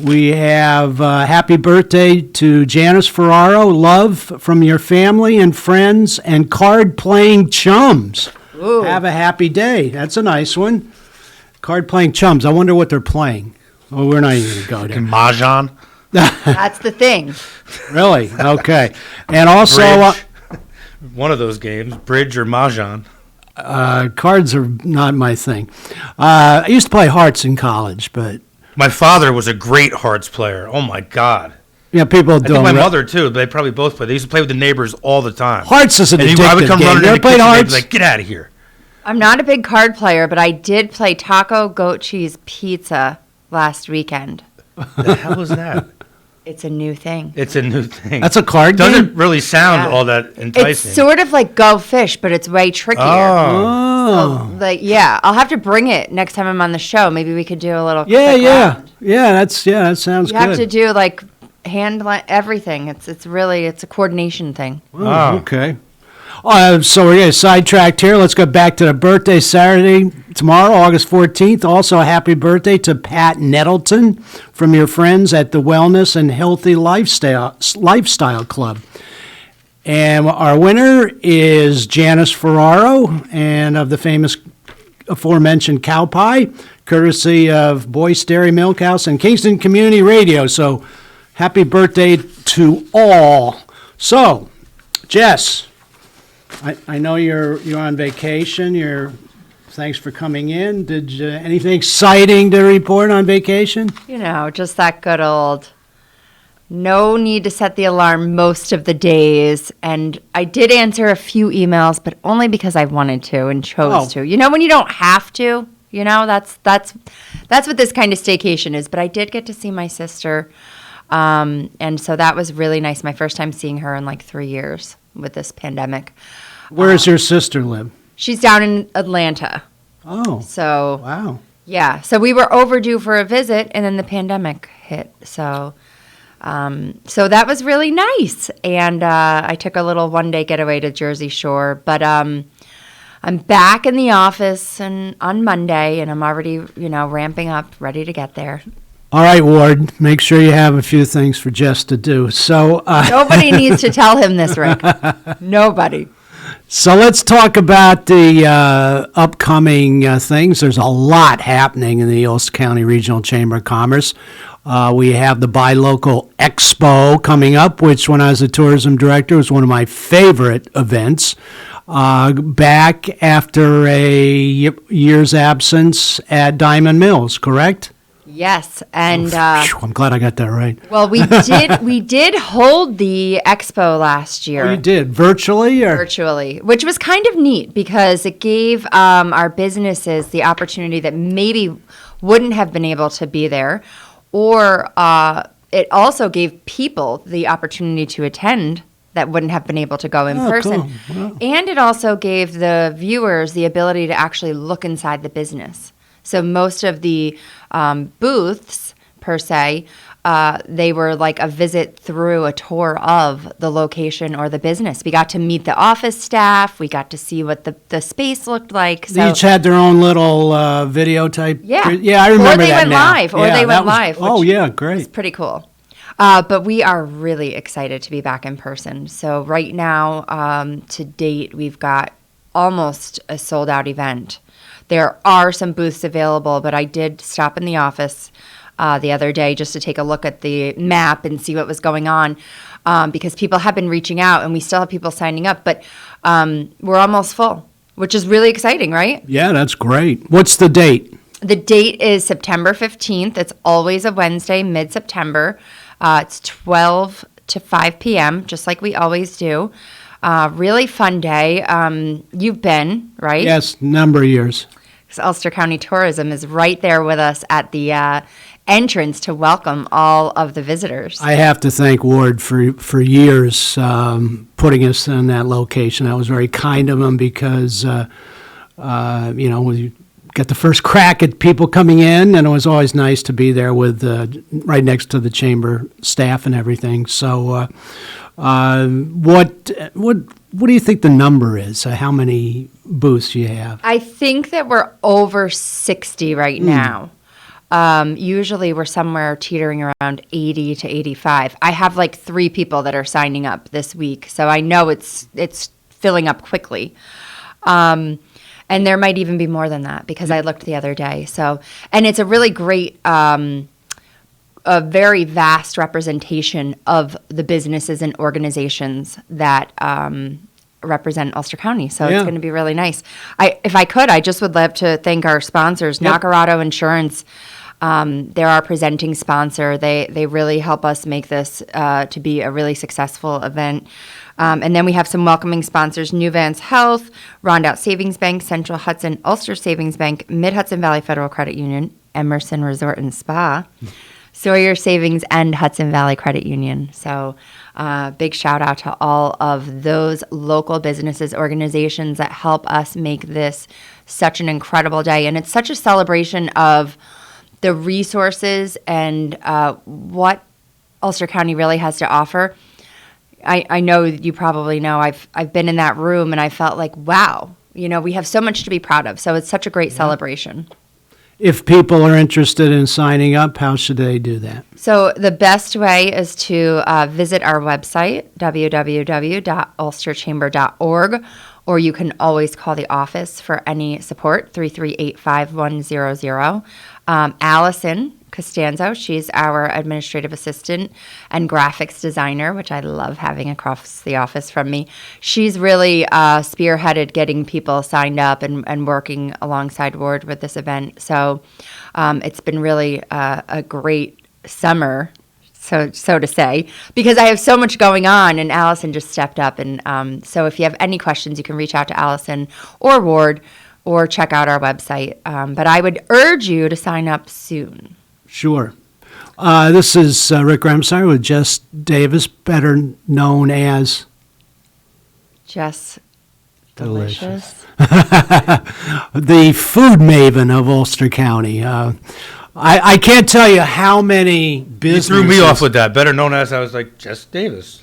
we have happy birthday to Janice Ferraro, love from your family and friends and card-playing chums. Ooh. Have a happy day. That's a nice one. Card-playing chums. I wonder what they're playing. Oh, we're not even going to go there. Mahjong. That's the thing. Really? Okay. And also... Bridge. One of those games, bridge or Mahjong. Cards are not my thing. I used to play hearts in college, but... My father was a great hearts player. Oh, my God. Yeah, people I don't... think my mother, too. They probably both play. They used to play with the neighbors all the time. Hearts is an I would addictive come game. running You in ever the played kitchen, they'd hearts? be like, get out of here. I'm not a big card player, but I did play taco goat cheese pizza last weekend. The hell is that? It's a new thing. It's a new thing. That's a card game? Doesn't really sound all that enticing. It's sort of like Go Fish, but it's way trickier. Oh. So, yeah, I'll have to bring it next time I'm on the show. Maybe we could do a little. Yeah, quick yeah. round. That sounds You good. have to do like everything. It's a coordination thing. Oh, okay. So we're getting sidetracked here. Let's go back to the birthday Saturday, tomorrow, August 14th. Also, a happy birthday to Pat Nettleton from your friends at the Wellness and Healthy Lifestyle Club. And our winner is Janice Ferraro, and of the famous aforementioned cow pie, courtesy of Boyce Dairy Milk House and Kingston Community Radio. So, happy birthday to all. So, Jess, I know you're on vacation. Thanks for coming in. Did anything exciting to report on vacation? Just that good old. No need to set the alarm most of the days, and I did answer a few emails, but only because I wanted to and chose to. When you don't have to. That's what this kind of staycation is. But I did get to see my sister, and so that was really nice. My first time seeing her in like 3 years with this pandemic. Where does your sister live? She's down in Atlanta. Oh. So. Wow. Yeah. So we were overdue for a visit, and then the pandemic hit. So that was really nice. And I took a little one-day getaway to Jersey Shore. But I'm back in the office on Monday, and I'm already, ramping up, ready to get there. All right, Ward, make sure you have a few things for Jess to do. So nobody needs to tell him this, Rick. Nobody. So let's talk about the upcoming things. There's a lot happening in the Ulster County Regional Chamber of Commerce. We have the Buy Local Expo coming up, which when I was a tourism director was one of my favorite events. Back after a year's absence at Diamond Mills, correct? Yes, and I'm glad I got that right. Well, we did hold the expo last year. Oh, you did virtually, or virtually, which was kind of neat because it gave our businesses the opportunity that maybe wouldn't have been able to be there, or it also gave people the opportunity to attend that wouldn't have been able to go in person. Cool. Wow. And it also gave the viewers the ability to actually look inside the business. So most of the booths, per se, they were like a visit through a tour of the location or the business. We got to meet the office staff. We got to see what the space looked like. They each had their own little video type. Yeah. Yeah, I remember that now. Or they went live. Oh, yeah, great. It's pretty cool. But we are really excited to be back in person. So right now, to date, we've got almost a sold-out event. There are some booths available, but I did stop in the office the other day just to take a look at the map and see what was going on because people have been reaching out, and we still have people signing up, but we're almost full, which is really exciting, right? Yeah, that's great. What's the date? The date is September 15th. It's always a Wednesday, mid-September. It's 12 to 5 p.m., just like we always do. Really fun day. You've been, right? Yes, number of years. Ulster County Tourism is right there with us at the entrance to welcome all of the visitors. I have to thank Ward for years putting us in that location. That was very kind of him because, we got the first crack at people coming in, and it was always nice to be there with right next to the chamber staff and everything. So what do you think the number is? How many booths you have? I think that we're over 60 right now. Usually we're somewhere teetering around 80 to 85. I have like 3 people that are signing up this week, so I know it's filling up quickly. And there might even be more than that because I looked the other day. So, and it's a really great, a very vast representation of the businesses and organizations that represent Ulster County. So it's going to be really nice. If I could, I just would love to thank our sponsors, Nacarado Insurance, They're our presenting sponsor. They really help us make this to be a really successful event. And then we have some welcoming sponsors: New Vance Health, Rondout Savings Bank, Central Hudson Ulster Savings Bank, Mid-Hudson Valley Federal Credit Union, Emerson Resort and Spa, Sawyer Savings, and Hudson Valley Credit Union. So big shout out to all of those local businesses, organizations that help us make this such an incredible day. And it's such a celebration of the resources and what Ulster County really has to offer. I know you probably know I've been in that room and I felt like, wow, we have so much to be proud of. So it's such a great celebration. If people are interested in signing up, how should they do that? So the best way is to visit our website, www.ulsterchamber.org, or you can always call the office for any support, 338-5100. Allison Costanzo, she's our administrative assistant and graphics designer, which I love having across the office from me. She's really spearheaded getting people signed up and working alongside Ward with this event. So it's been really a great summer, so to say, because I have so much going on, and Allison just stepped up. And so if you have any questions, you can reach out to Allison or Ward or check out our website. But I would urge you to sign up soon. Sure. This is Rick Remsnyder with Jess Davis, better known as Jess Delicious. The food maven of Ulster County. I can't tell you how many businesses... You threw me off with that. Better known as, I was like, Jess Davis.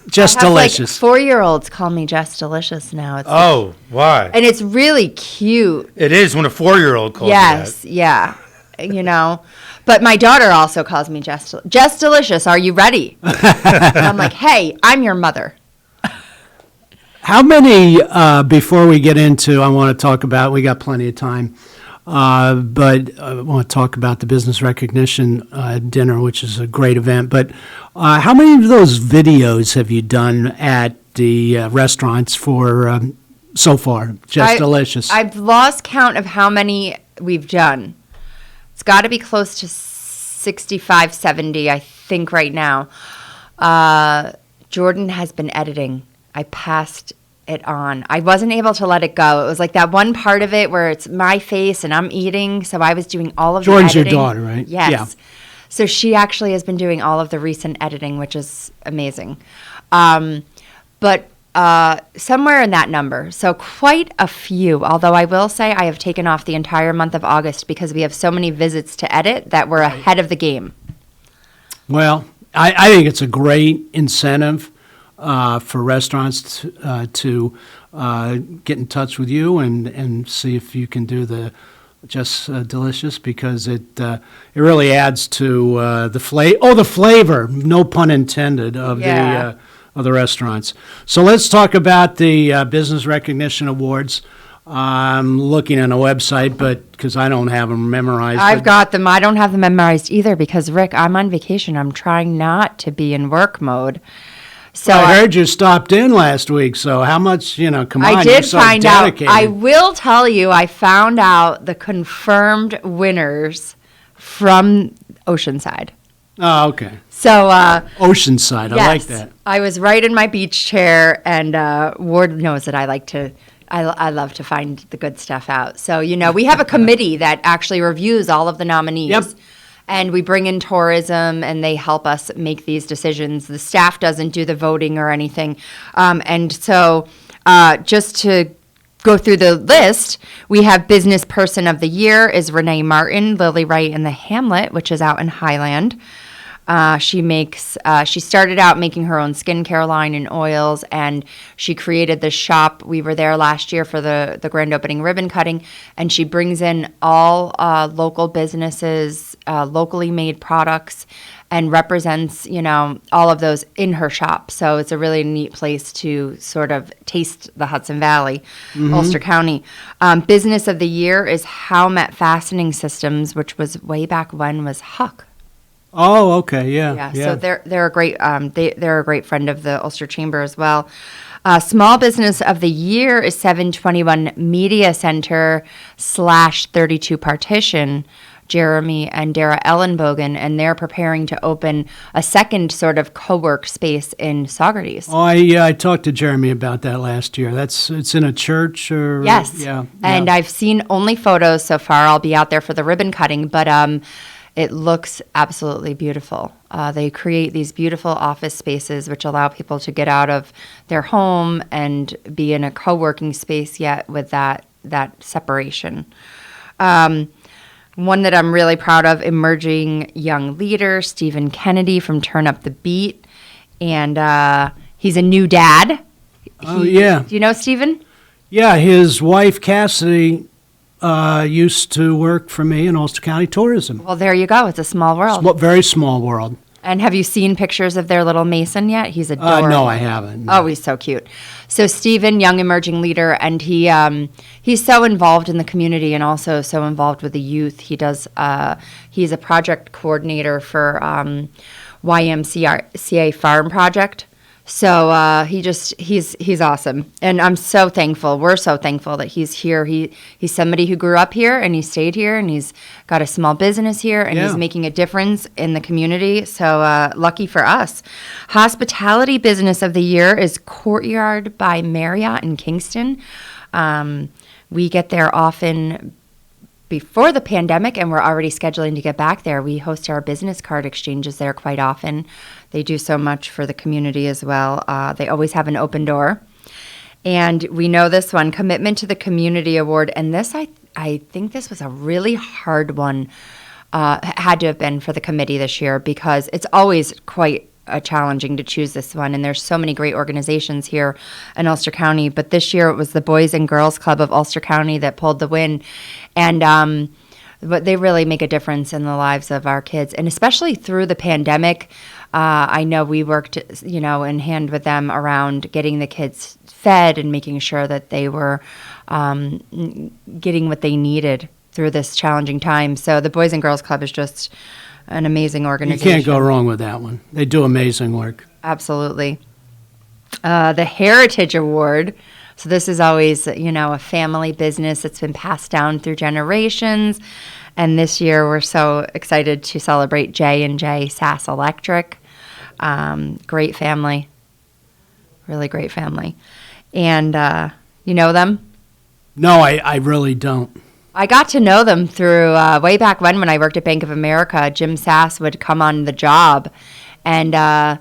Jess Delicious. Like 4-year-olds call me Jess Delicious now. It's why? And it's really cute. It is when a 4-year-old calls you that. Yeah. But my daughter also calls me Jess Delicious. Are you ready? I'm like, hey, I'm your mother. How many, before we get into, I want to talk about, we got plenty of time, but I want to talk about the business recognition dinner, which is a great event. But how many of those videos have you done at the restaurants for so far? Just Delicious. I've lost count of how many we've done. It's got to be close to 65, 70, I think, right now. Jordan has been editing. I passed it on. I wasn't able to let it go. It was like that one part of it where it's my face and I'm eating, so I was doing all of Jordan's the editing. your daughter, right? Yes. Yeah. So she actually has been doing all of the recent editing, which is amazing. But somewhere in that number. So quite a few, although I will say I have taken off the entire month of August because we have so many visits to edit that we're ahead of the game. Well, I think it's a great incentive for restaurants to get in touch with you and see if you can do the Just Delicious, because it really adds to the flavor, no pun intended, of the restaurants. So let's talk about the Business Recognition Awards. I'm looking on a website, but because I don't have them memorized. I've got them. I don't have them memorized either because, Rick, I'm on vacation. I'm trying not to be in work mode. So I heard you stopped in last week, so how much, come on, I you're did so find dedicated. out. I will tell you, I found out the confirmed winners from Oceanside. Oh, okay. So Oceanside, I like that. I was right in my beach chair, and Ward knows that I love to find the good stuff out. So, we have a committee that actually reviews all of the nominees. Yep. And we bring in tourism, and they help us make these decisions. The staff doesn't do the voting or anything. And so just to go through the list, we have Business Person of the Year is Renee Martin, Lily Wright in the Hamlet, which is out in Highland. She started out making her own skincare line and oils, and she created this shop. We were there last year for the grand opening ribbon cutting, and she brings in all local businesses, locally made products, and represents, all of those in her shop. So it's a really neat place to sort of taste the Hudson Valley, Ulster County. Business of the Year is Howmet Fastening Systems, which was way back when was Huck. Oh, okay, yeah. So they're a great they're a great friend of the Ulster Chamber as well. Small Business of the Year is 721 Media Center /32 Partition, Jeremy and Dara Ellenbogen, and they're preparing to open a second sort of co-work space in Saugerties. Oh, I talked to Jeremy about that last year. It's in a church or Yes. Yeah. And I've seen only photos so far. I'll be out there for the ribbon cutting, but it looks absolutely beautiful. They create these beautiful office spaces which allow people to get out of their home and be in a co-working space yet with that separation. One that I'm really proud of, emerging young leader, Stephen Kennedy from Turn Up the Beat. And he's a new dad. Oh, yeah. Do you know Stephen? Yeah, his wife Cassidy used to work for me in Ulster County Tourism. Well, there you go. It's a small world. Very small world. And have you seen pictures of their little Mason yet? He's adorable. No, I haven't. Oh, he's so cute. So Stephen, young emerging leader, and he's so involved in the community and also so involved with the youth. He's a project coordinator for YMCA Farm Project. So he's awesome, and I'm so thankful. We're so thankful that he's here. He's somebody who grew up here and he stayed here, and he's got a small business here, and he's making a difference in the community. So lucky for us. Hospitality Business of the Year is Courtyard by Marriott in Kingston. We get there often before the pandemic, and we're already scheduling to get back there. We host our business card exchanges there quite often. They do so much for the community as well. They always have an open door. And we know this one, Commitment to the Community Award. And this, I think this was a really hard one, had to have been for the committee this year, because it's always quite challenging to choose this one. And there's so many great organizations here in Ulster County. But this year it was the Boys and Girls Club of Ulster County that pulled the win. And but they really make a difference in the lives of our kids. And especially through the pandemic, I know we worked, in hand with them around getting the kids fed and making sure that they were getting what they needed through this challenging time. So the Boys and Girls Club is just an amazing organization. You can't go wrong with that one. They do amazing work. Absolutely. The Heritage Award. So this is always, a family business that's been passed down through generations. And this year we're so excited to celebrate J&J Sass Electric. Great family. Really great family. And you know them? No, I really don't. I got to know them through way back when I worked at Bank of America. Jim Sass would come on the job, and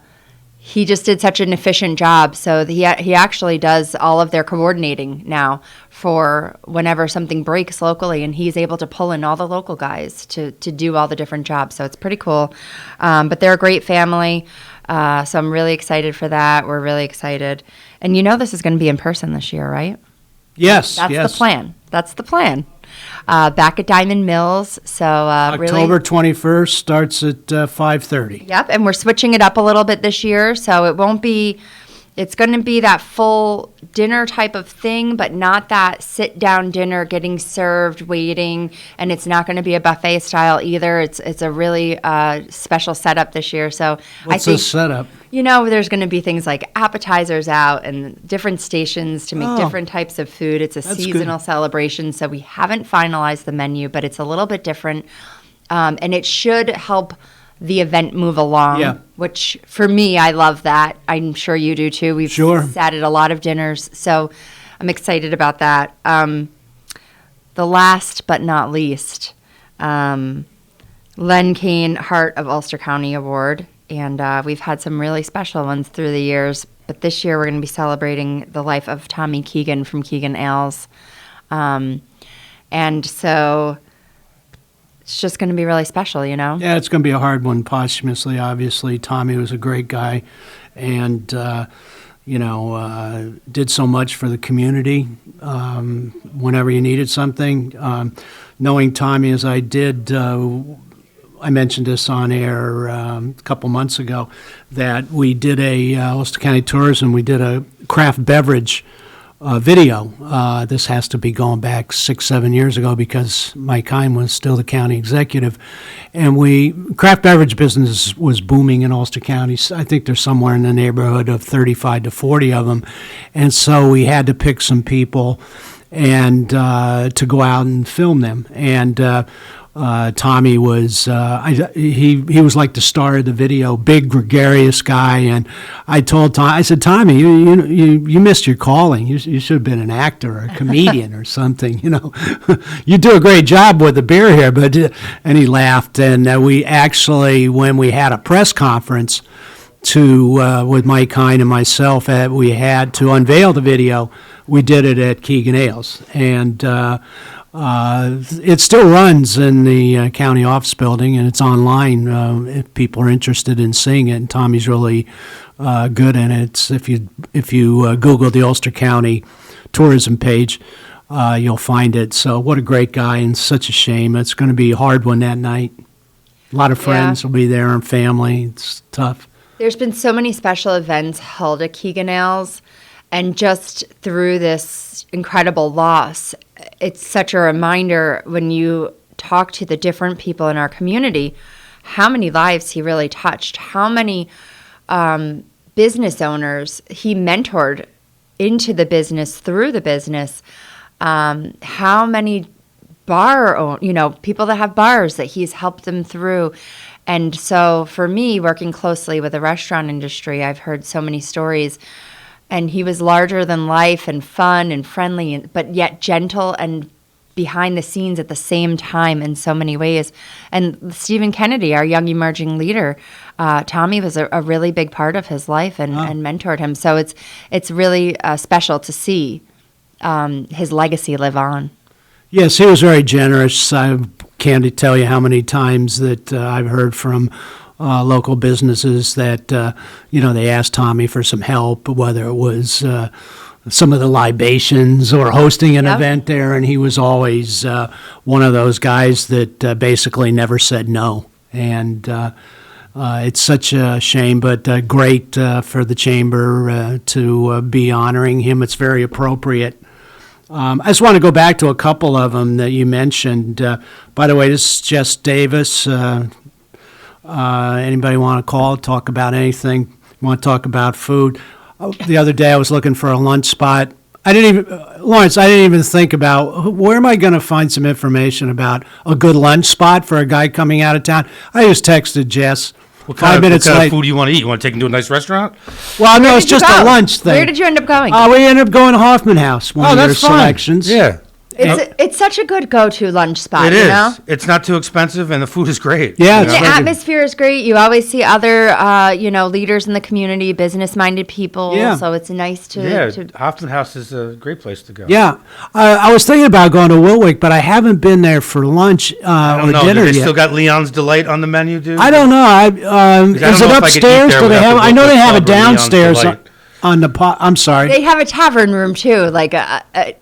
he just did such an efficient job. So he actually does all of their coordinating now for whenever something breaks locally, and he's able to pull in all the local guys to do all the different jobs. So it's pretty cool. But they're a great family, so I'm really excited for that. We're really excited. And this is going to be in person this year, right? Yes, That's yes. the plan. That's the plan. Back at Diamond Mills. So October 21st starts at 5:30. Yep, and we're switching it up a little bit this year, so it won't be. It's going to be that full dinner type of thing, but not that sit-down dinner getting served, waiting, and it's not going to be a buffet style either. It's a really special setup this year. So What's I think the setup? there's going to be things like appetizers out and different stations to make Oh. different types of food. It's a That's seasonal good. celebration, so we haven't finalized the menu, but it's a little bit different, and it should help the event move along, Yeah. which for me, I love that. I'm sure you do too. We've Sure. sat at a lot of dinners, so I'm excited about that. The last but not least, Len Kane Heart of Ulster County Award, and we've had some really special ones through the years, but this year we're going to be celebrating the life of Tommy Keegan from Keegan Ales. And so it's just going to be really special, Yeah, it's going to be a hard one posthumously, obviously. Tommy was a great guy and, did so much for the community whenever you needed something. Knowing Tommy as I did, I mentioned this on air a couple months ago, that we did Ulster County Tourism, we did a craft beverage video. This has to be going back 6-7 years ago because Mike Heim was still the county executive. And craft beverage business was booming in Ulster County. I think there's somewhere in the neighborhood of 35 to 40 of them. And so we had to pick some people and to go out and film them. And Tommy was he was like the star of the video, big gregarious guy, and I told Tommy, I said, Tommy, you missed your calling. You should have been an actor or a comedian or something. You do a great job with the beer here, but and he laughed. And we actually, when we had a press conference with Mike Hine and myself, we had to unveil the video. We did it at Keegan Ales, and it still runs in the county office building, and it's online if people are interested in seeing it. And Tommy's really good in it. If you Google the Ulster County tourism page, you'll find it. So what a great guy, and such a shame. It's going to be a hard one that night. A lot of friends will be there and family. It's tough. There's been so many special events held at Keegan Ales, and just through this incredible loss, it's such a reminder when you talk to the different people in our community, how many lives he really touched, how many business owners he mentored into the business, through the business, how many people that have bars that he's helped them through. And so for me, working closely with the restaurant industry, I've heard so many stories. And he was larger than life and fun and friendly, but yet gentle and behind the scenes at the same time in so many ways. And Stephen Kennedy, our young emerging leader, Tommy was a really big part of his life and mentored him. So it's really special to see his legacy live on. Yes, he was very generous. I can't tell you how many times that I've heard from local businesses that, they asked Tommy for some help, whether it was some of the libations or hosting an event there, and he was always one of those guys that basically never said no. And it's such a shame, but great for the chamber to be honoring him. It's very appropriate. I just want to go back to a couple of them that you mentioned. By the way, this is Jess Davis. Anybody want to call, talk about anything? Want to talk about food? The other day I was looking for a lunch spot. Lawrence, I didn't even think about where am I going to find some information about a good lunch spot for a guy coming out of town. I just texted Jess. What kind of food do you want to eat? You want to take him to a nice restaurant? Well, no, it's just a lunch thing. Where did you end up going? We ended up going to Hoffman House, one of your selections. Yeah. It's such a good go-to lunch spot. It is. You know? It's not too expensive, and the food is great. Yeah, the atmosphere is great. You always see other, leaders in the community, business-minded people. Yeah. So it's nice to. Yeah, Hoffman House is a great place to go. Yeah, I was thinking about going to Wilwick, but I haven't been there for lunch I don't or know. dinner Do they yet. still got Leon's Delight on the menu, dude? I don't know. Is it upstairs? Do they have? I know they have it downstairs. On the pot, I'm sorry. They have a tavern room too. Like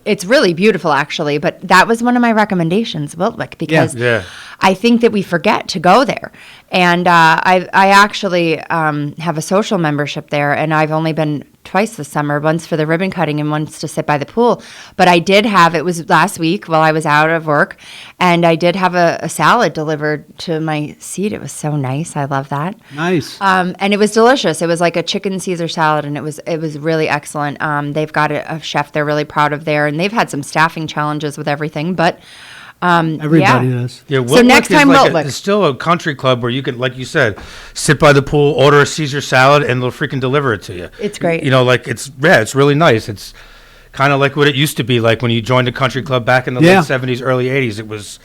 it's really beautiful, actually. But that was one of my recommendations, Wiltwick, because I think that we forget to go there. And I actually have a social membership there, and I've only been twice this summer, once for the ribbon cutting and once to sit by the pool. But I did have, it was last week while I was out of work, and I did have a salad delivered to my seat. It was so nice. I love that. Nice. And it was delicious. It was like a chicken Caesar salad, and it was really excellent. They've got a chef they're really proud of there, and they've had some staffing challenges with everything, but everybody does. Yeah, so next time, Wiltwick. It's still a country club where you can, like you said, sit by the pool, order a Caesar salad, and they'll freaking deliver it to you. It's great. It's really nice. It's kind of like what it used to be like when you joined a country club back in the late 70s, early 80s. It was,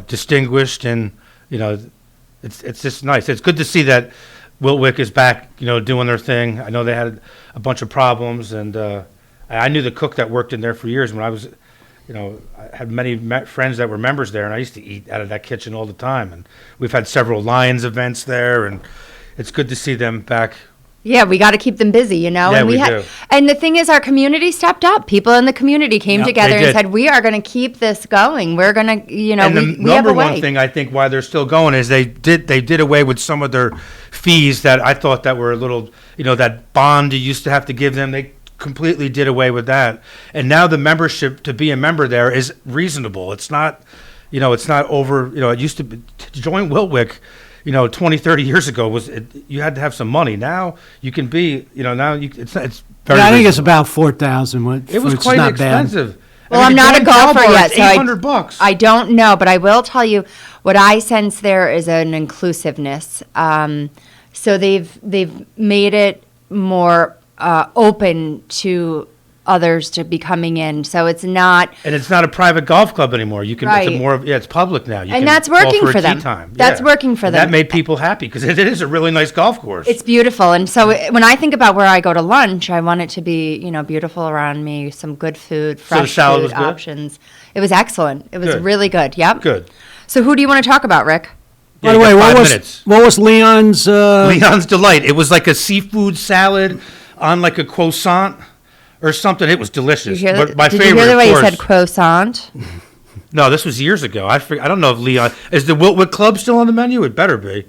distinguished, and it's just nice. It's good to see that Wiltwick is back, doing their thing. I know they had a bunch of problems, and I knew the cook that worked in there for years when I was. I had many friends that were members there, and I used to eat out of that kitchen all the time. And we've had several Lions events there, and it's good to see them back. Yeah, we got to keep them busy, Yeah, and we do. And the thing is, our community stepped up. People in the community came together and said, "We are going to keep this going. We're going to, And the we have a number way." one thing I think why they're still going is they did away with some of their fees that I thought that were a little, that bond you used to have to give them. They completely did away with that, and now the membership to be a member there is reasonable. It's not, it's not over. It used to be, to join Wiltwick, 20, 30 years ago you had to have some money. Now you can be, it's very. I think reasonable. it's about $4,000. It was quite expensive. Well, I'm not a golfer yet, so $800. I don't know, but I will tell you what I sense there is an inclusiveness. So they've made it more open to others to be coming in. So it's not. And it's not a private golf club anymore. You can. Right. It's more of it's public now. You And can that's golf working a for them. tee time. That's working for And them. That made people happy because it is a really nice golf course. It's beautiful, and so when I think about where I go to lunch, I want it to be beautiful around me, some good food, the fresh salad food was good? options. It was excellent. It was Good. really good. Yep. Good. So who do you want to talk about, Rick? By the way, what was Leon's? Leon's Delight. It was like a seafood salad on like a croissant or something. It was delicious. But my Did favorite, you hear the way of you course, said croissant? No, this was years ago. I don't know if Leon is the Wiltwood Club still on the menu. It better be.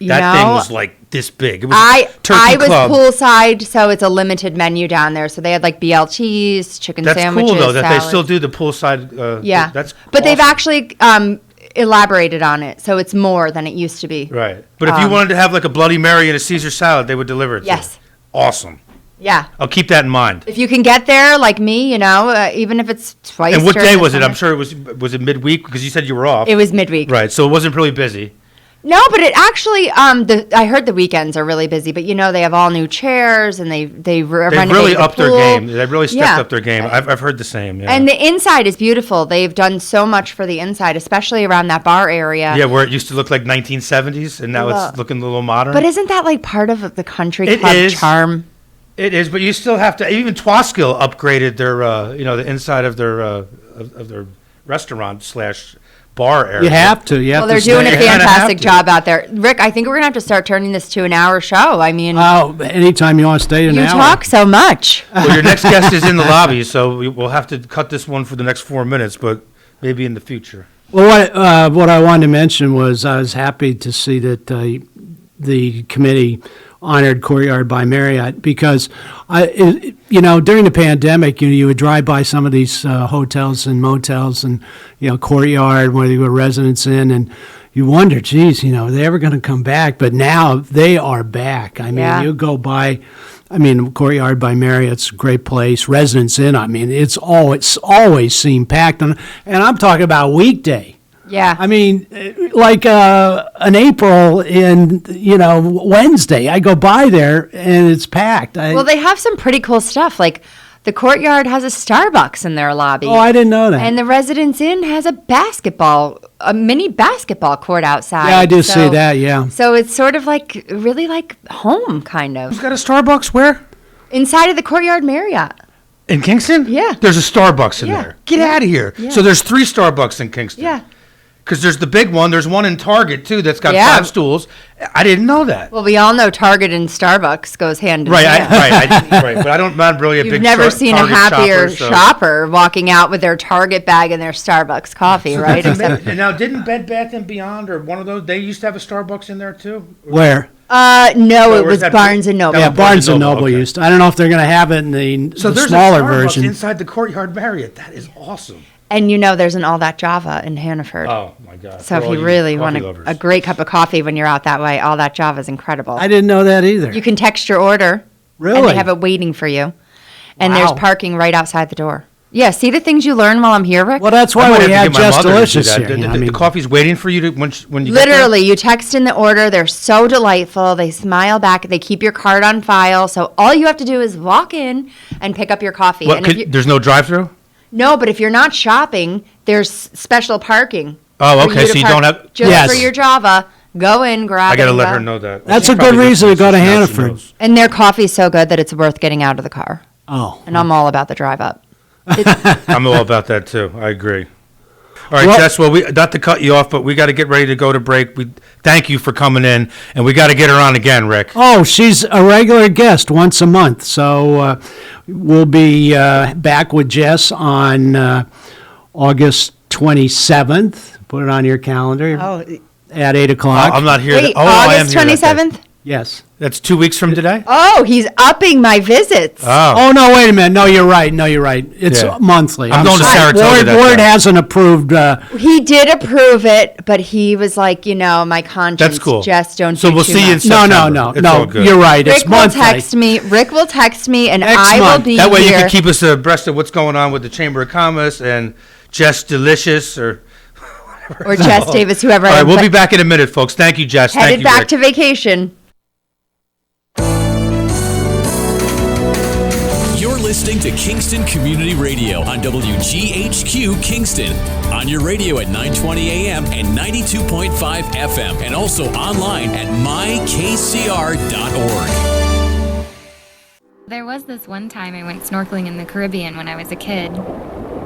That thing was like this big. It was Turkey I was Club. poolside, so it's a limited menu down there. So they had like BLTs, chicken That's sandwiches, cool though that salads. they still do the poolside. Yeah, that's but they've awesome. actually elaborated on it, so it's more than it used to be. Right. But if you wanted to have like a Bloody Mary and a Caesar salad, they would deliver it. Yes. To you. Awesome. Yeah. I'll keep that in mind. If you can get there, like me, even if it's twice. And what during day the was it? summer. I'm sure was it midweek because you said you were off. It was midweek. Right. So it wasn't really busy. No, but it actually. I heard the weekends are really busy, but they have all new chairs and they They've renovated really the upped their pool. game. They've really stepped Yeah. up their game. I've heard the same. Yeah. And the inside is beautiful. They've done so much for the inside, especially around that bar area. yeah, where it used to look like 1970s, and now Well, it's looking a little modern. But isn't that like part of the country It club is. charm? It is, but you still have to. Even Twaskill upgraded their, the inside of their restaurant / bar area. You have to. You have Well, they're to doing a stay. fantastic job out there. Rick, I think we're going to have to start turning this to an hour show. I mean, Oh, anytime you want to stay an you hour. talk so much. Well, your next guest is in the lobby, so we'll have to cut this one for the next 4 minutes, but maybe in the future. Well, what I wanted to mention was I was happy to see that the committee honored Courtyard by Marriott because during the pandemic, you would drive by some of these hotels and motels and Courtyard where you go Residence Inn and you wonder, geez, are they ever going to come back? But now they are back. I mean, Yeah. you go by. I mean, Courtyard by Marriott's a great place. Residence Inn, I mean, it's always seemed packed. And I'm talking about weekday. Yeah. I mean, like an April in, Wednesday, I go by there and it's packed. Well, they have some pretty cool stuff. Like the Courtyard has a Starbucks in their lobby. Oh, I didn't know that. And the Residence Inn has a mini basketball court outside. Yeah, I do see that, yeah. So it's sort of like, really like home, kind of. Who's got a Starbucks where? Inside of the Courtyard Marriott. In Kingston? Yeah. There's a Starbucks in Yeah. there. Get out of here. Yeah. So there's 3 Starbucks in Kingston. Yeah. Because there's the big one. There's one in Target, too, that's got Yeah. 5 stools. I didn't know that. Well, we all know Target and Starbucks goes hand in Right, hand. right. But I'm not really a You've big never seen a Target happier shopper, so- shopper walking out with their Target bag and their Starbucks coffee, right? Except, And now, didn't Bed Bath & Beyond or one of those, they used to have a Starbucks in there, too? Where? no, it or is was that- Barnes and Noble. Yeah, was Barnes and Noble, Noble okay. used to. I don't know if they're going to have it in the So there's smaller a Starbucks version. inside the Courtyard Marriott. That is awesome. And there's an All That Java in Hannaford. Oh, my God. So For if all you really coffee want lovers. a great cup of coffee when you're out that way, All That Java is incredible. I didn't know that either. You can text your order. And Really? they have it waiting for you. And there's Wow. parking right outside the door. Yeah, see the things you learn while I'm here, Rick? Well, that's I why might we to have get my Just mother to do Delicious that. here. The, you know, the, I mean, the coffee's waiting for you to when you get there? Literally, you text in the order. They're so delightful. They smile back. They keep your card on file. So all you have to do is walk in and pick up your coffee. What, And if you, there's no drive-through? no, but if you're not shopping, there's special parking. Oh, for okay, you so to you park don't have- just Yes. for your Java. Go in, grab I got to it, and let go. her know that. That's She a good probably reason to listens, go to so now she Hannaford. knows. And their coffee's so good that it's worth getting out of the car. oh. And I'm all about the drive up. I'm all about that, too. I agree. All right, Well- Jess, well, not to cut you off, but we got to get ready to go to break. We thank you for coming in, and we got to get her on again, Rick. Oh, she's a regular guest once a month. So we'll be back with Jess on August 27th. Put it on your calendar Oh, at 8 o'clock. I'm not here. wait, I am August here that day. 27th? Yes. That's 2 weeks from today? Oh, he's upping my visits. Oh, no, wait a minute. No, you're right. It's Yeah. monthly. I'm going to sorry. Saratoga that Ward day. hasn't approved. He did approve it, but he was like, my conscience. That's cool. Just don't. So do we'll too see you in much. September. No. It's all good. You're right. Rick It's will monthly. text me. Rick will text me, and Next I will month. be That way here. you can keep us abreast of what's going on with the Chamber of Commerce and Jess Delicious or whatever. Or Jess Davis, whoever. All I right, am, we'll but be back in a minute, folks. Thank you, Jess. Thank headed you, back Rick. to vacation. You're listening to Kingston Community Radio on WGHQ Kingston. On your radio at 920 AM and 92.5 FM. And also online at mykcr.org. There was this one time I went snorkeling in the Caribbean when I was a kid.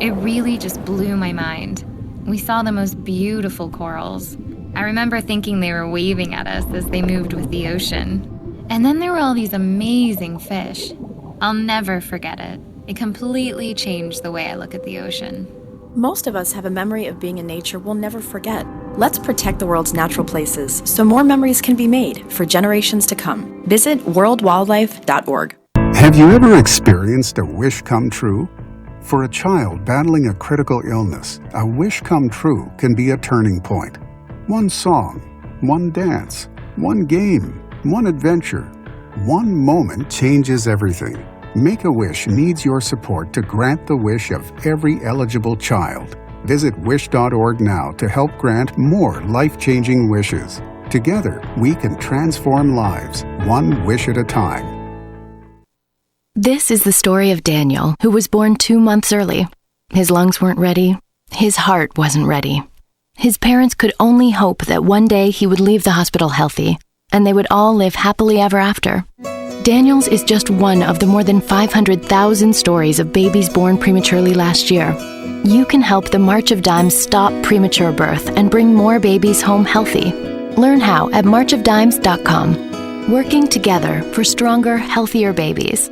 It really just blew my mind. We saw the most beautiful corals. I remember thinking they were waving at us as they moved with the ocean. And then there were all these amazing fish. I'll never forget it. It completely changed the way I look at the ocean. Most of us have a memory of being in nature we'll never forget. Let's protect the world's natural places so more memories can be made for generations to come. Visit worldwildlife.org. Have you ever experienced a wish come true? For a child battling a critical illness, a wish come true can be a turning point. One song, one dance, one game, one adventure, one moment changes everything. Make-A-Wish needs your support to grant the wish of every eligible child. Visit wish.org now to help grant more life-changing wishes. Together, we can transform lives, one wish at a time. This is the story of Daniel, who was born 2 months early. His lungs weren't ready. His heart wasn't ready. His parents could only hope that one day he would leave the hospital healthy, and they would all live happily ever after. Daniel's is just one of the more than 500,000 stories of babies born prematurely last year. You can help the March of Dimes stop premature birth and bring more babies home healthy. Learn how at marchofdimes.com. Working together for stronger, healthier babies.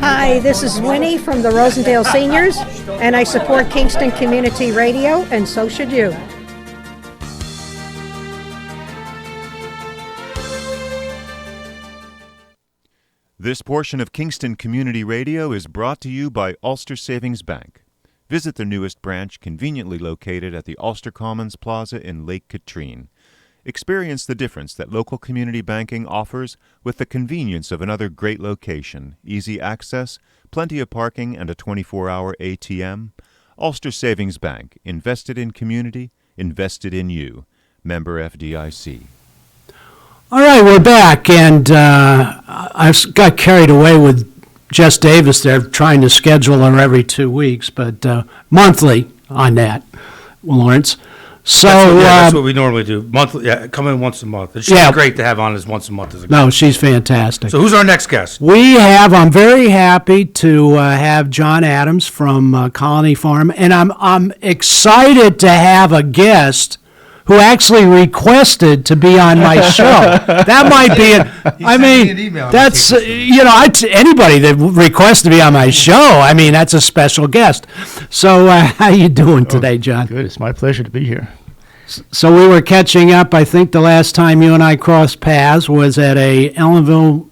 Hi, this is Winnie from the Rosendale Seniors, and I support Kingston Community Radio, and so should you. This portion of Kingston Community Radio is brought to you by Ulster Savings Bank. Visit their newest branch, conveniently located at the Ulster Commons Plaza in Lake Katrine. Experience the difference that local community banking offers with the convenience of another great location, easy access, plenty of parking, and a 24-hour ATM. Ulster Savings Bank, invested in community, invested in you. Member FDIC. All right, we're back, and I got carried away with Jess Davis there, trying to schedule her every 2 weeks, but monthly on that, Lawrence. So that's what we normally do. Monthly, come in once a month. It's great to have on as once a month as a No, she's fantastic. So who's our next guest? I'm very happy to have John Adams from Colony Farm, and I'm excited to have a guest who actually requested to be on my show. That might be it. That's anybody that requests to be on my show. I mean, that's a special guest. So, how you doing today, John? Good. It's my pleasure to be here. So we were catching up. I think the last time you and I crossed paths was at a Ellenville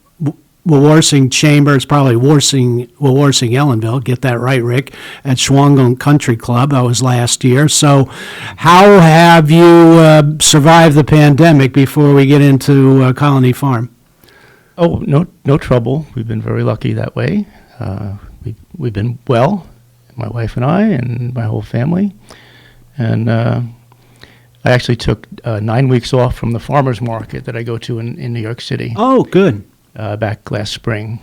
Wawarsing Chamber. It's probably Wawarsing Ellenville. Get that right, Rick. At Schwangon Country Club. That was last year. So how have you survived the pandemic before we get into Colony Farm? Oh, no trouble. We've been very lucky that way. We've been well, my wife and I and my whole family. And I actually took 9 weeks off from the farmer's market that I go to in New York City. Oh, good. Back last spring,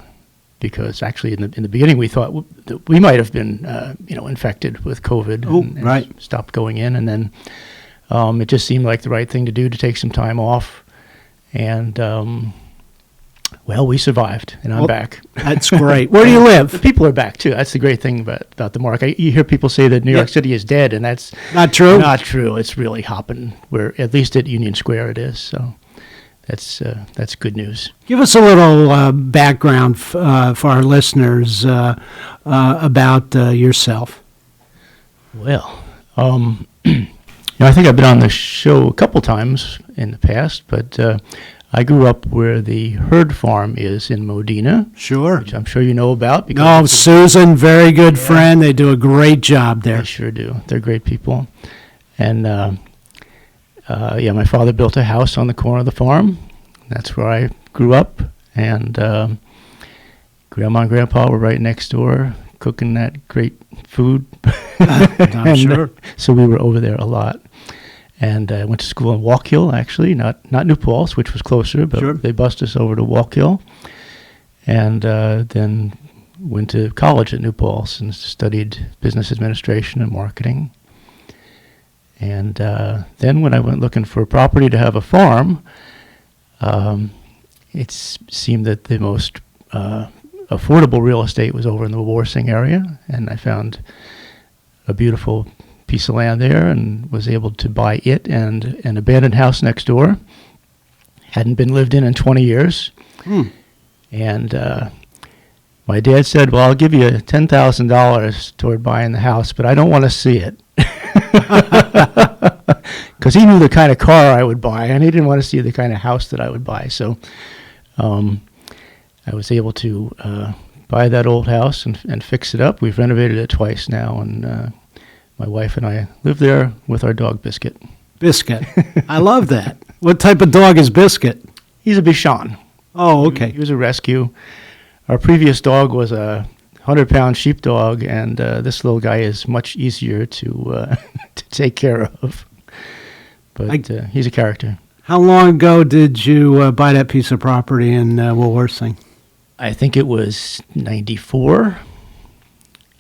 because actually in the beginning we thought that we might have been infected with COVID and stopped going in, and then it just seemed like the right thing to do to take some time off, and we survived, and I'm back. That's great. Where do you live? The people are back too. That's the great thing about the market. You hear people say that New York City is dead, and that's not true. Not true. It's really hopping. Where at least at Union Square it is. So. That's good news. Give us a little background for our listeners about yourself. Well, I think I've been on the show a couple times in the past, but I grew up where the herd farm is in Modena. Sure. Which I'm sure you know about. No, Susan, very good friend. They do a great job there. They sure do. They're great people. And, my father built a house on the corner of the farm. That's where I grew up. And Grandma and Grandpa were right next door cooking that great food. I'm sure. So we were over there a lot. And I went to school in Walk Hill, actually, not New Paltz, which was closer, but Sure. they bussed us over to Walk Hill. And then went to college at New Paltz and studied business administration and marketing. And then when I went looking for a property to have a farm, it seemed that the most affordable real estate was over in the Warsing area, and I found a beautiful piece of land there and was able to buy it and an abandoned house next door. Hadn't been lived in 20 years. And my dad said, well, I'll give you $10,000 toward buying the house, but I don't want to see it. Because he knew the kind of car I would buy, and he didn't want to see the kind of house that I would buy. So I was able to buy that old house and fix it up. We've renovated it twice now, and my wife and I live there with our dog, Biscuit. Biscuit. I love that. What type of dog is Biscuit? He's a Bichon. Oh, okay. He was a rescue. Our previous dog was a 100-pound sheepdog, and this little guy is much easier to to take care of. But he's a character. How long ago did you buy that piece of property in Woolworthing? I think it was 94.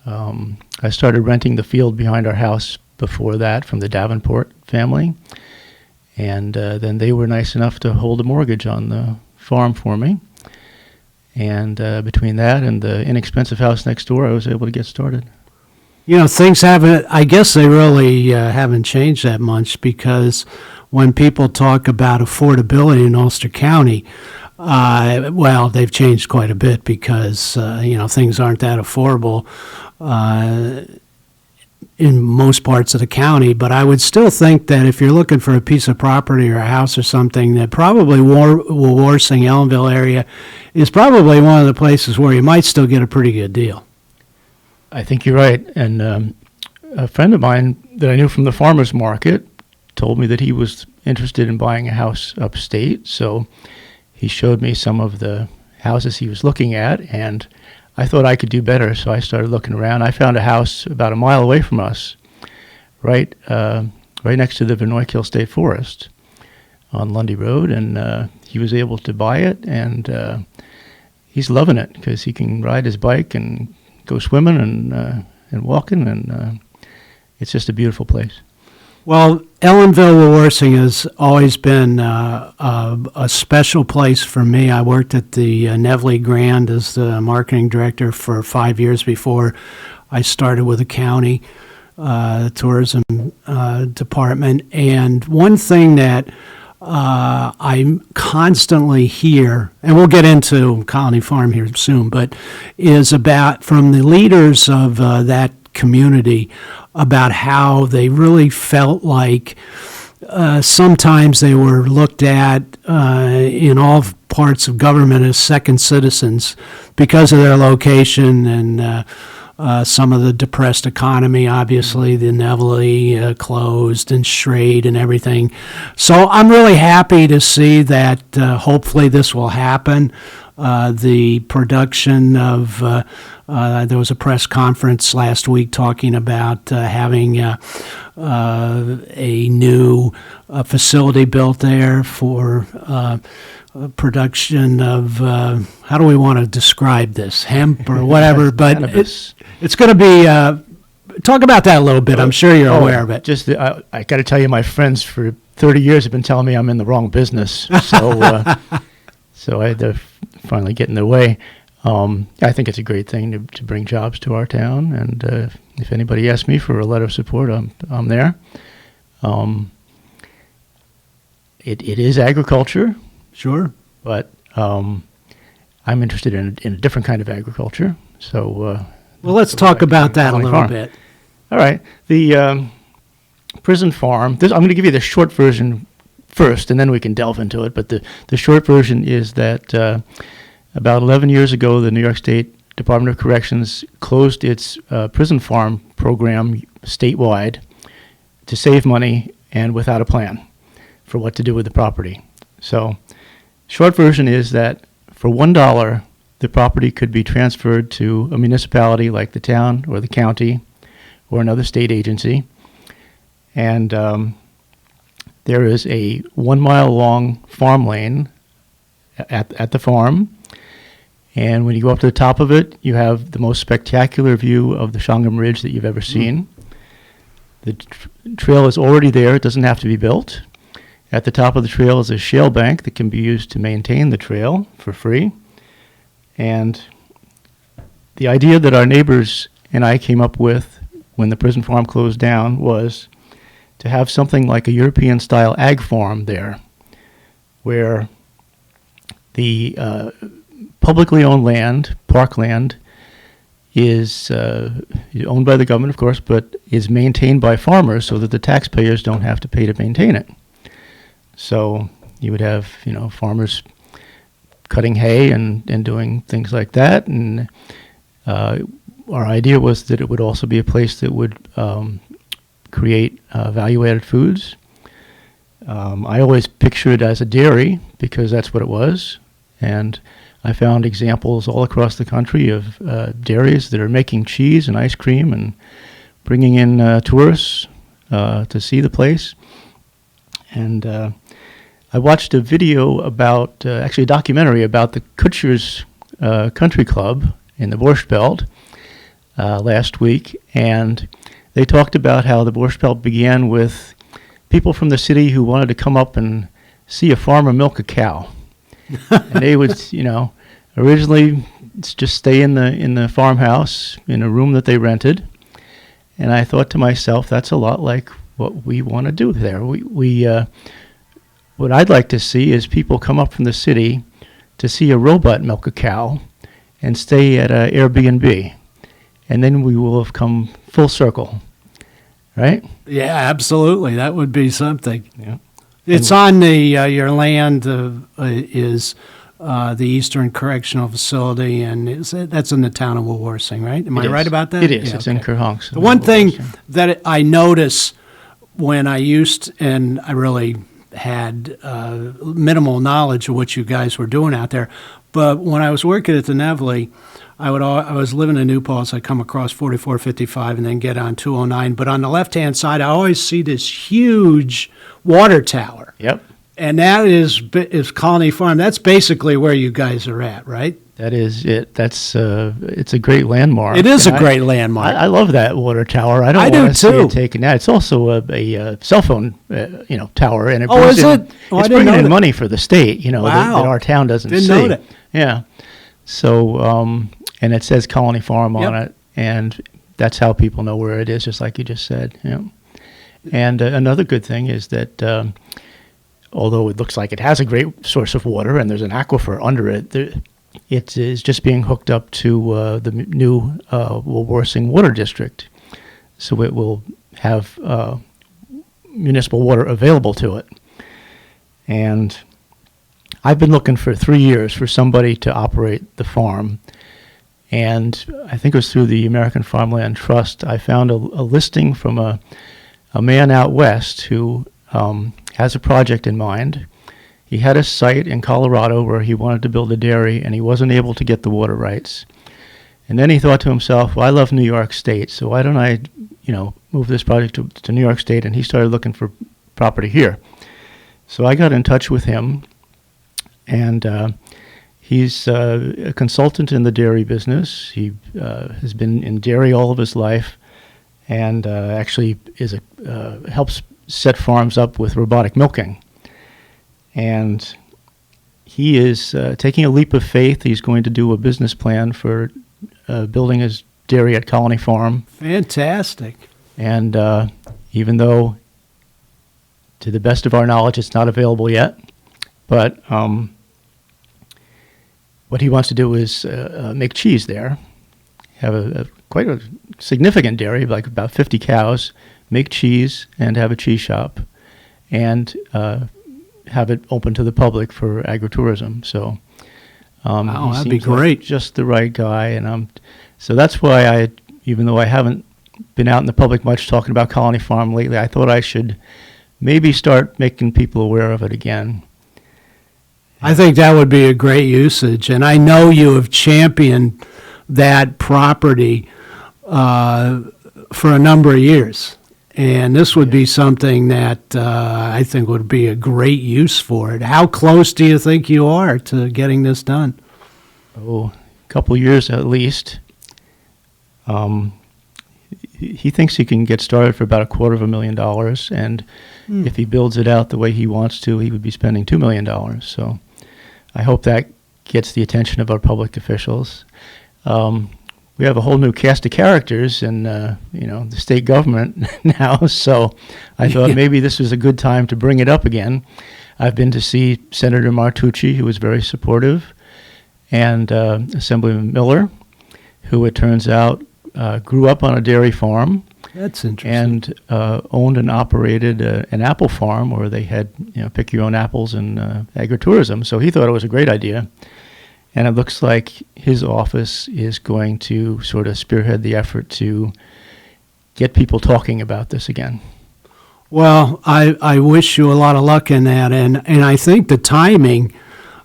I started renting the field behind our house before that from the Davenport family. And then they were nice enough to hold a mortgage on the farm for me. And between that and the inexpensive house next door, I was able to get started. You know, things haven't, I guess they really haven't changed that much, because when people talk about affordability in Ulster County, well, they've changed quite a bit, because, things aren't that affordable in most parts of the county. But I would still think that if you're looking for a piece of property or a house or something, that probably Warsing, Ellenville area is probably one of the places where you might still get a pretty good deal. I think you're right. And a friend of mine that I knew from the farmer's market told me that he was interested in buying a house upstate. So he showed me some of the houses he was looking at, and I thought I could do better, so I started looking around. I found a house about a mile away from us, right next to the Vinoy State Forest on Lundy Road, and he was able to buy it, and he's loving it because he can ride his bike and go swimming and walking, and it's just a beautiful place. Well, Ellenville Woolworthing has always been a special place for me. I worked at the Nevele Grand as the marketing director for 5 years before I started with the county tourism department. And one thing that I constantly hear, and we'll get into Colony Farm here soon, but is about from the leaders of that community about how they really felt like sometimes they were looked at in all parts of government as second citizens because of their location and some of the depressed economy. Obviously, the Nevele closed and Schrade and everything. So I'm really happy to see that hopefully this will happen. The production of, there was a press conference last week talking about having a new facility built there for production of, how do we want to describe this, hemp or whatever, but it's going to be, talk about that a little bit. I'm sure you're aware of it. Just, I got to tell you, my friends for 30 years have been telling me I'm in the wrong business, so I had to finally get in their way. I think it's a great thing to bring jobs to our town, and if anybody asks me for a letter of support, I'm there. It is agriculture. Sure. But I'm interested in a different kind of agriculture. So well, let's talk about that a little bit. All right. The prison farm. I'm going to give you the short version first, and then we can delve into it. But the short version is that about 11 years ago, the New York State Department of Corrections closed its prison farm program statewide to save money and without a plan for what to do with the property. So, short version is that for $1, the property could be transferred to a municipality like the town or the county or another state agency. And there is a 1 mile long farm lane at the farm. And when you go up to the top of it, you have the most spectacular view of the Shangam Ridge that you've ever seen. The trail is already there. It doesn't have to be built. At the top of the trail is a shale bank that can be used to maintain the trail for free. And the idea that our neighbors and I came up with when the prison farm closed down was to have something like a European-style ag farm there, where the publicly owned land, parkland, is owned by the government, of course, but is maintained by farmers so that the taxpayers don't have to pay to maintain it. So you would have, farmers cutting hay and doing things like that. And our idea was that it would also be a place that would create value-added foods. I always picture it as a dairy because that's what it was. And I found examples all across the country of dairies that are making cheese and ice cream and bringing in tourists to see the place. And I watched a video about, actually a documentary about the Kutcher's Country Club in the Borscht Belt last week, and they talked about how the Borscht Belt began with people from the city who wanted to come up and see a farmer milk a cow. And they would, originally just stay in the farmhouse in a room that they rented. And I thought to myself, that's a lot like what we want to do there. What I'd like to see is people come up from the city to see a robot milk a cow and stay at an Airbnb. And then we will have come full circle, right? Yeah, absolutely. That would be something. Yeah. It's on your land is the Eastern Correctional Facility, and that's in the town of Woolworthing, right? Am I right about that? It is. Yeah, it's in Kerhonks. The one thing that I notice when and I really had minimal knowledge of what you guys were doing out there, but when I was working at the Nevele, I was living in New Paltz. I'd come across 4455 and then get on 209. But on the left-hand side, I always see this huge water tower. Yep. And that is Colony Farm. That's basically where you guys are at, right? That is it. That's it's a great landmark. It is a great landmark. I love that water tower. I don't want to see it taken down. It's also a cell phone, tower, and it brings it's bringing in money for the state. That our town doesn't see. Didn't know that. Yeah. So and it says Colony Farm on it, and that's how people know where it is, just like you just said. Yeah. And another good thing is that although it looks like it has a great source of water and there's an aquifer under it, it is just being hooked up to the new Woolworthing Water District. So it will have municipal water available to it. And I've been looking for 3 years for somebody to operate the farm. And I think it was through the American Farmland Trust, I found a listing from a man out west who has a project in mind. He had a site in Colorado where he wanted to build a dairy, and he wasn't able to get the water rights. And then he thought to himself, well, I love New York State, so why don't I, move this project to New York State? And he started looking for property here. So I got in touch with him, and he's a consultant in the dairy business. He has been in dairy all of his life, and actually is helps set farms up with robotic milking. And he is taking a leap of faith. He's going to do a business plan for building his dairy at Colony Farm. Fantastic. And even though, to the best of our knowledge, it's not available yet, but what he wants to do is make cheese there, have quite a significant dairy, like about 50 cows, make cheese and have a cheese shop, and have it open to the public for agritourism. So, Wow, he that'd be seems like great. just the right guy, and so that's why even though I haven't been out in the public much talking about Colony Farm lately, I thought I should maybe start making people aware of it again. I think that would be a great usage, and I know you have championed that property for a number of years. And this would be something that I think would be a great use for it. How close do you think you are to getting this done? Oh, a couple years at least. He thinks he can get started for about $250,000, and if he builds it out the way he wants to, he would be spending $2 million. So I hope that gets the attention of our public officials. We have a whole new cast of characters in the state government now, so I thought maybe this was a good time to bring it up again. I've been to see Senator Martucci, who was very supportive, and Assemblyman Miller, who it turns out grew up on a dairy farm. That's interesting. And owned and operated an apple farm where they had pick your own apples and agritourism. So he thought it was a great idea. And it looks like his office is going to sort of spearhead the effort to get people talking about this again. Well, I wish you a lot of luck in that, and I think the timing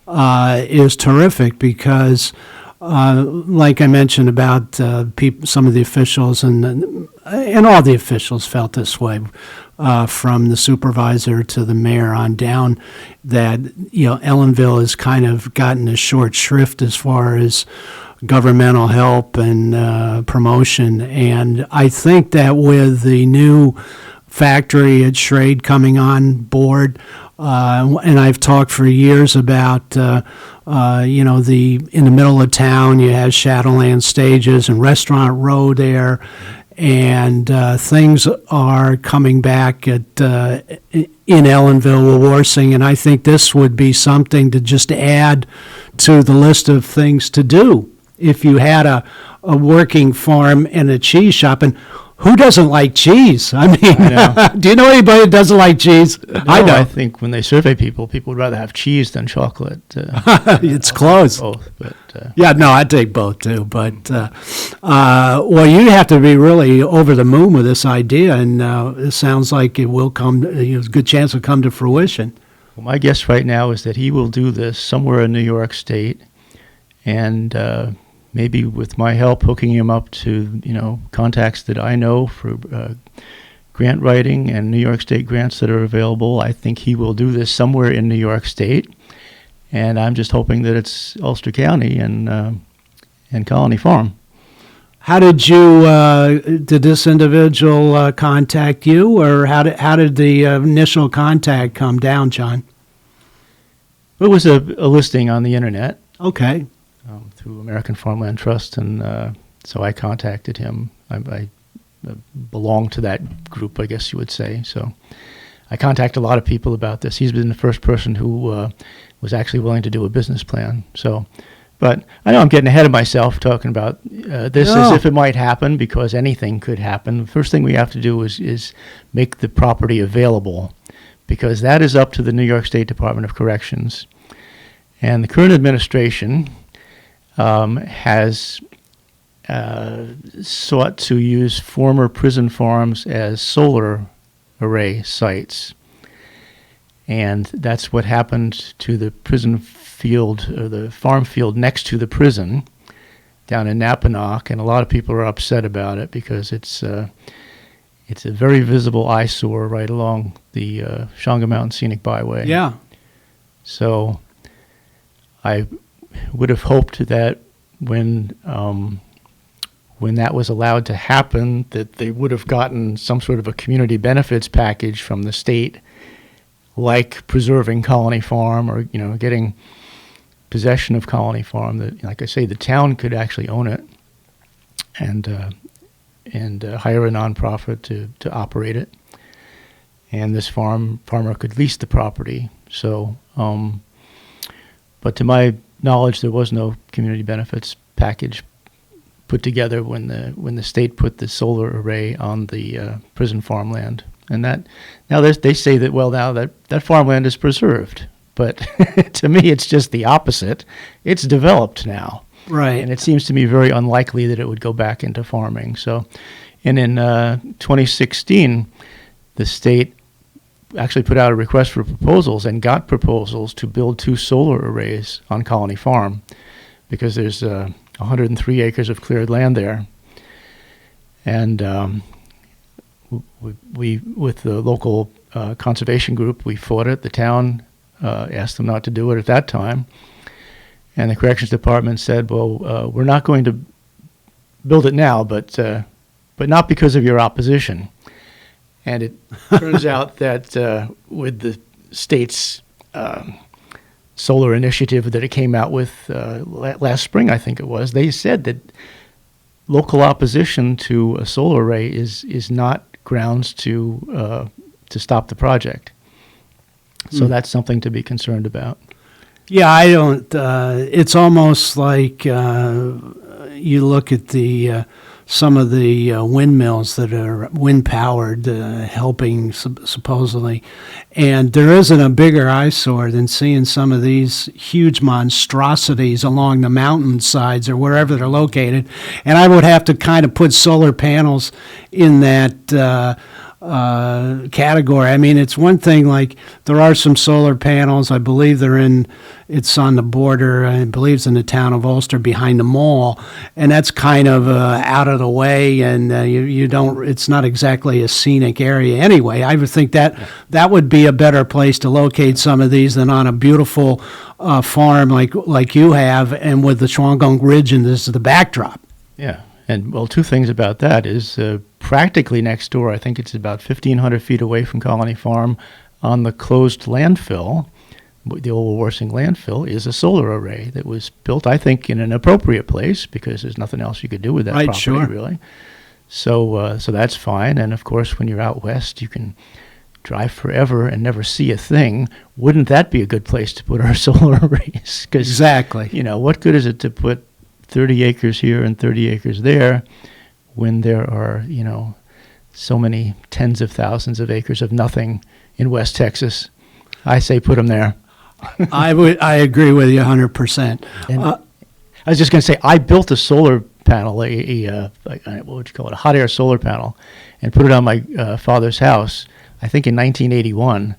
is terrific because, like I mentioned about some of the officials and all the officials felt this way, from the supervisor to the mayor on down, that Ellenville has kind of gotten a short shrift as far as governmental help and promotion, and I think that with the new factory at Schrade coming on board, and I've talked for years about in the middle of town you have Shadowland Stages and Restaurant Row there, and things are coming back in Ellenville, Warsing, and I think this would be something to just add to the list of things to do if you had a working farm and a cheese shop. And who doesn't like cheese? I mean, do you know anybody that doesn't like cheese? No, I know. I think when they survey people would rather have cheese than chocolate. It's close. Both, but yeah, no, I'd take both too. But well, you have to be really over the moon with this idea, and it sounds like it will come. There's a good chance it'll come to fruition. Well, my guess right now is that he will do this somewhere in New York State, and maybe with my help hooking him up to contacts that I know for grant writing and New York State grants that are available. I think he will do this somewhere in New York State, and I'm just hoping that it's Ulster County and Colony Farm. How did did this individual contact you, or how did the initial contact come down, John? It was a listing on the internet. Okay. Through American Farmland Trust, and so I contacted him. I belong to that group, I guess you would say. So I contact a lot of people about this. He's been the first person who was actually willing to do a business plan. So, but I know I'm getting ahead of myself talking about this as if it might happen, because anything could happen. The first thing we have to do is make the property available, because that is up to the New York State Department of Corrections. And the current administration has sought to use former prison farms as solar array sites. And that's what happened to the prison field, or the farm field next to the prison down in Napanoch. And a lot of people are upset about it because it's a very visible eyesore right along the Shonga Mountain Scenic Byway. Yeah. So I would have hoped that when that was allowed to happen, that they would have gotten some sort of a community benefits package from the state, like preserving Colony Farm, or getting possession of Colony Farm. That, like I say, the town could actually own it and hire a nonprofit to operate it, and this farmer could lease the property. So, but to my knowledge, there was no community benefits package put together when the state put the solar array on the prison farmland. And that now they say that, well, now that farmland is preserved, but to me it's just the opposite. It's developed now, right? And it seems to me very unlikely that it would go back into farming. So, and in 2016, the state actually put out a request for proposals and got proposals to build 2 solar arrays on Colony Farm, because there's 103 acres of cleared land there. And we with the local conservation group, we fought it. The town asked them not to do it at that time. And the corrections department said, well, we're not going to build it now, but not because of your opposition. And it turns out that with the state's solar initiative that it came out with last spring, I think it was, they said that local opposition to a solar array is not grounds to stop the project. So that's something to be concerned about. Yeah, I don't. It's almost like you look at the some of the windmills that are wind-powered, helping supposedly, and there isn't a bigger eyesore than seeing some of these huge monstrosities along the mountainsides or wherever they're located. And I would have to kind of put solar panels in that category. I mean, it's one thing, like there are some solar panels, I believe it's on the border, I believe it's in the town of Ulster behind the mall, and that's kind of out of the way, and you don't, it's not exactly a scenic area anyway. I would think that would be a better place to locate some of these than on a beautiful farm like you have, and with the Schwangong Ridge and this is the backdrop. Yeah. And, well, 2 things about that is practically next door, I think it's about 1,500 feet away from Colony Farm, on the closed landfill, the old Warsing landfill, is a solar array that was built, I think, in an appropriate place because there's nothing else you could do with that property, sure. really. So that's fine. And, of course, when you're out west, you can drive forever and never see a thing. Wouldn't that be a good place to put our solar arrays? 'Cause, exactly. You know, what good is it to put 30 acres here and 30 acres there when there are, so many tens of thousands of acres of nothing in West Texas? I say put them there. I agree with you 100%. I was just going to say, I built a solar panel, what would you call it, a hot air solar panel, and put it on my father's house, I think in 1981.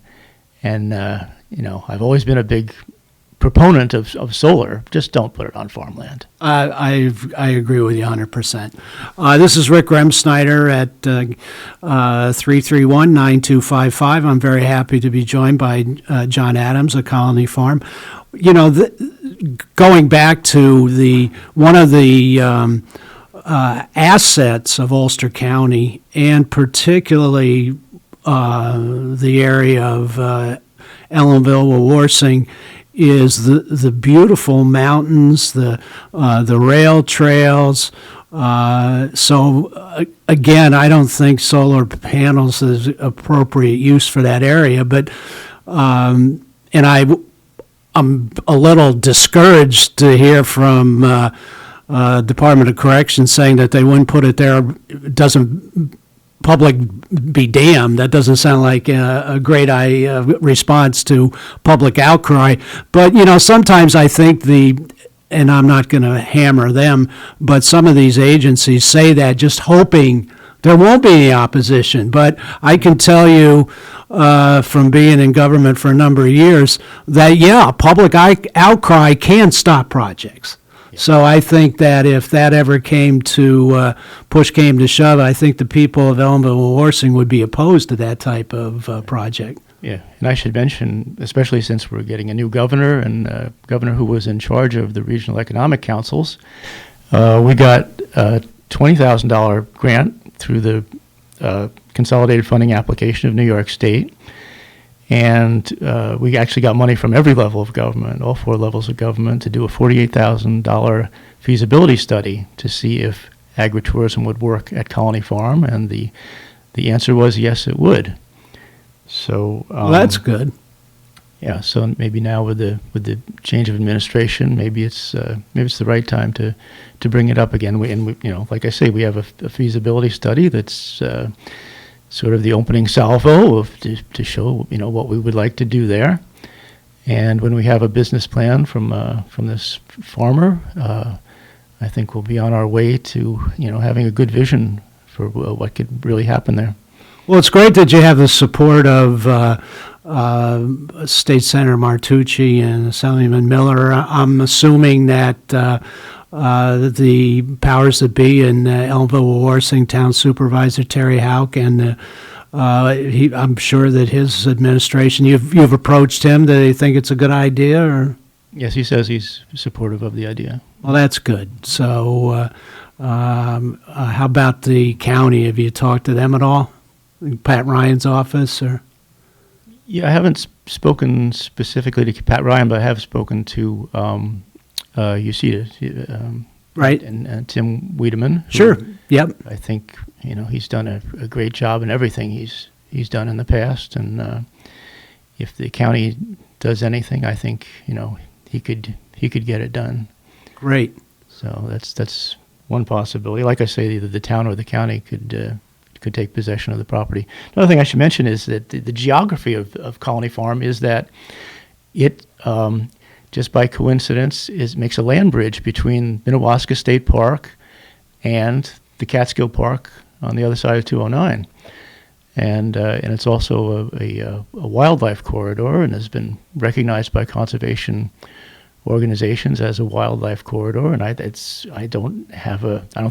And, I've always been a big proponent of solar. Just don't put it on farmland. I agree with you 100%. This is Rick Remsnyder at 331-9255. I'm very happy to be joined by John Adams of Colony Farm. Going back to one of the assets of Ulster County, and particularly the area of Ellenville-Warsing, is the beautiful mountains, the rail trails. So again, I don't think solar panels is appropriate use for that area. But and I'm a little discouraged to hear from Department of Corrections saying that they wouldn't put it there. It doesn't. Public be damned. That doesn't sound like a great response to public outcry. But, sometimes I think and I'm not going to hammer them, but some of these agencies say that just hoping there won't be any opposition. But I can tell you from being in government for a number of years that, public outcry can stop projects. So I think that if that ever push came to shove, I think the people of Ellenville-Warsing would be opposed to that type of project. Yeah, and I should mention, especially since we're getting a new governor and a governor who was in charge of the regional economic councils, we got a $20,000 grant through the consolidated funding application of New York State. And we actually got money from every level of government, all 4 levels of government, to do a $48,000 feasibility study to see if agritourism would work at Colony Farm, and the answer was yes, it would. So well, that's good. Yeah, so maybe now with the change of administration, maybe it's the right time to bring it up again. We, like I say, we have a feasibility study that's sort of the opening salvo to show what we would like to do there. And when we have a business plan from this farmer, I think we'll be on our way to having a good vision for what could really happen there. Well, it's great that you have the support of State Senator Martucci and Assemblyman Miller. I'm assuming that the powers that be in Ellenville-Warsing Town Supervisor Terry Houck and I'm sure that his administration, you've approached him. Do they think it's a good idea? Or? Yes, he says he's supportive of the idea. Well, that's good. So how about the county? Have you talked to them at all? Pat Ryan's office? Or? Yeah, I haven't spoken specifically to Pat Ryan, but I have spoken to UCTA, right, and Tim Wiedemann. Sure. Yep. I think he's done a great job in everything he's done in the past, and if the county does anything, I think he could get it done. Great. So that's one possibility. Like I say, either the town or the county could take possession of the property. Another thing I should mention is that the geography of Colony Farm is that it, just by coincidence, makes a land bridge between Minnewaska State Park and the Catskill Park on the other side of 209. And it's also a wildlife corridor and has been recognized by conservation organizations as a wildlife corridor. And I don't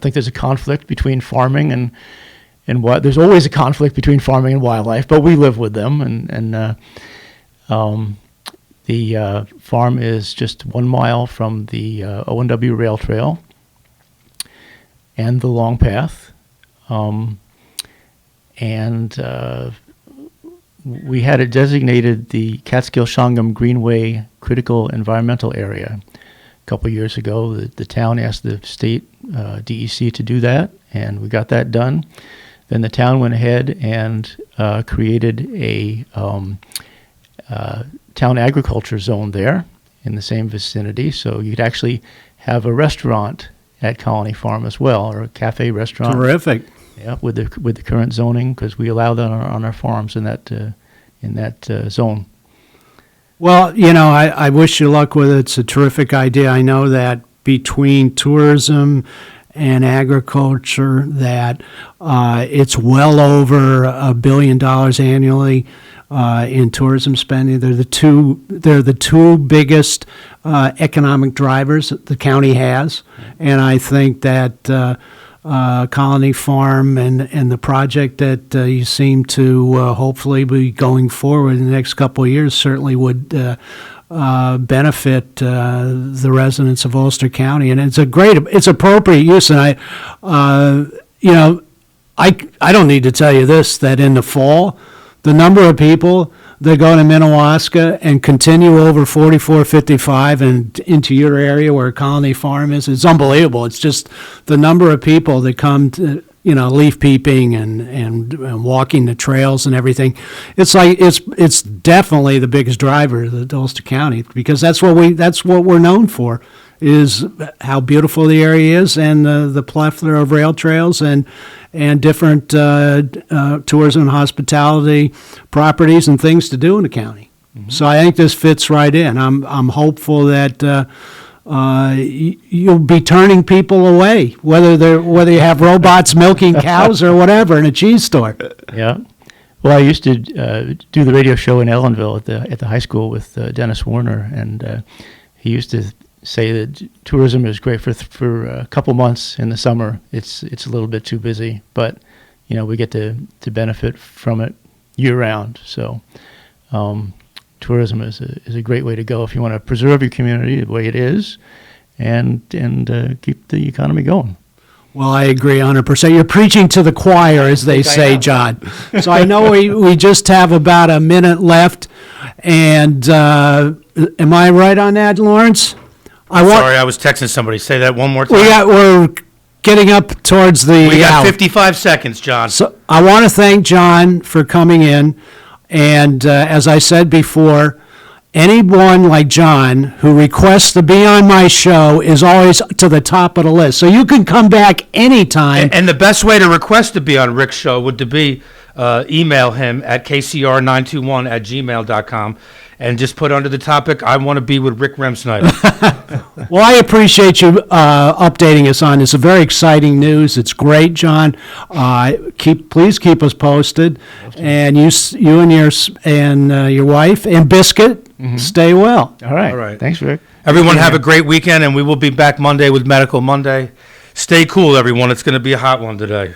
think there's a conflict between farming and there's always a conflict between farming and wildlife, but we live with them, and the farm is just 1 mile from the O&W Rail Trail and the Long Path, and we had it designated the Catskill-Shawangum Greenway Critical Environmental Area. A couple years ago, the town asked the state DEC to do that, and we got that done. Then the town went ahead and created a town agriculture zone there in the same vicinity. So you'd actually have a restaurant at Colony Farm as well, or a cafe restaurant. Terrific. Yeah, with the current zoning, because we allow that on our farms in that zone. Well, I wish you luck with it. It's a terrific idea. I know that between tourism and agriculture, that it's well over $1 billion annually in tourism spending. They're the two biggest economic drivers that the county has, and I think that Colony Farm and the project that you seem to hopefully be going forward in the next couple of years certainly would benefit the residents of Ulster County, and it's appropriate use. And I don't need to tell you this, that in the fall, the number of people that go to Minnewaska and continue over 4455 and into your area where Colony Farm is unbelievable. It's just the number of people that come to, leaf peeping and walking the trails and everything. It's like it's definitely the biggest driver of the Ulster County, because that's what we're known for, is how beautiful the area is, and the plethora of rail trails and different tourism and hospitality properties and things to do in the county. Mm-hmm. So I think this fits right in. I'm hopeful that you'll be turning people away, whether you have robots milking cows or whatever in a cheese store. Yeah. Well, I used to do the radio show in Ellenville at the high school with Dennis Warner, and he used to say that tourism is great for a couple months in the summer. It's a little bit too busy, but we get to benefit from it year round. So tourism is a great way to go if you want to preserve your community the way it is, and keep the economy going. Well, I agree 100%. You're preaching to the choir, as they say, John. So I know we just have about a minute left, and am I right on that, Lawrence? Sorry, I was texting somebody. Say that one more time. We're getting up towards the We got hour. 55 seconds, John. So I want to thank John for coming in, and as I said before, anyone like John who requests to be on my show is always to the top of the list. So you can come back anytime. And the best way to request to be on Rick's show would to be email him at kcr921@gmail.com and just put under the topic, I want to be with Rick Remsnyder. Well, I appreciate you updating us on this. It's very exciting news. It's great, John. Please keep us posted. And you and your wife and Biscuit, stay well. All right. All right. Thanks, Rick. Everyone have a great weekend, and we will be back Monday with Medical Monday. Stay cool, everyone. It's going to be a hot one today.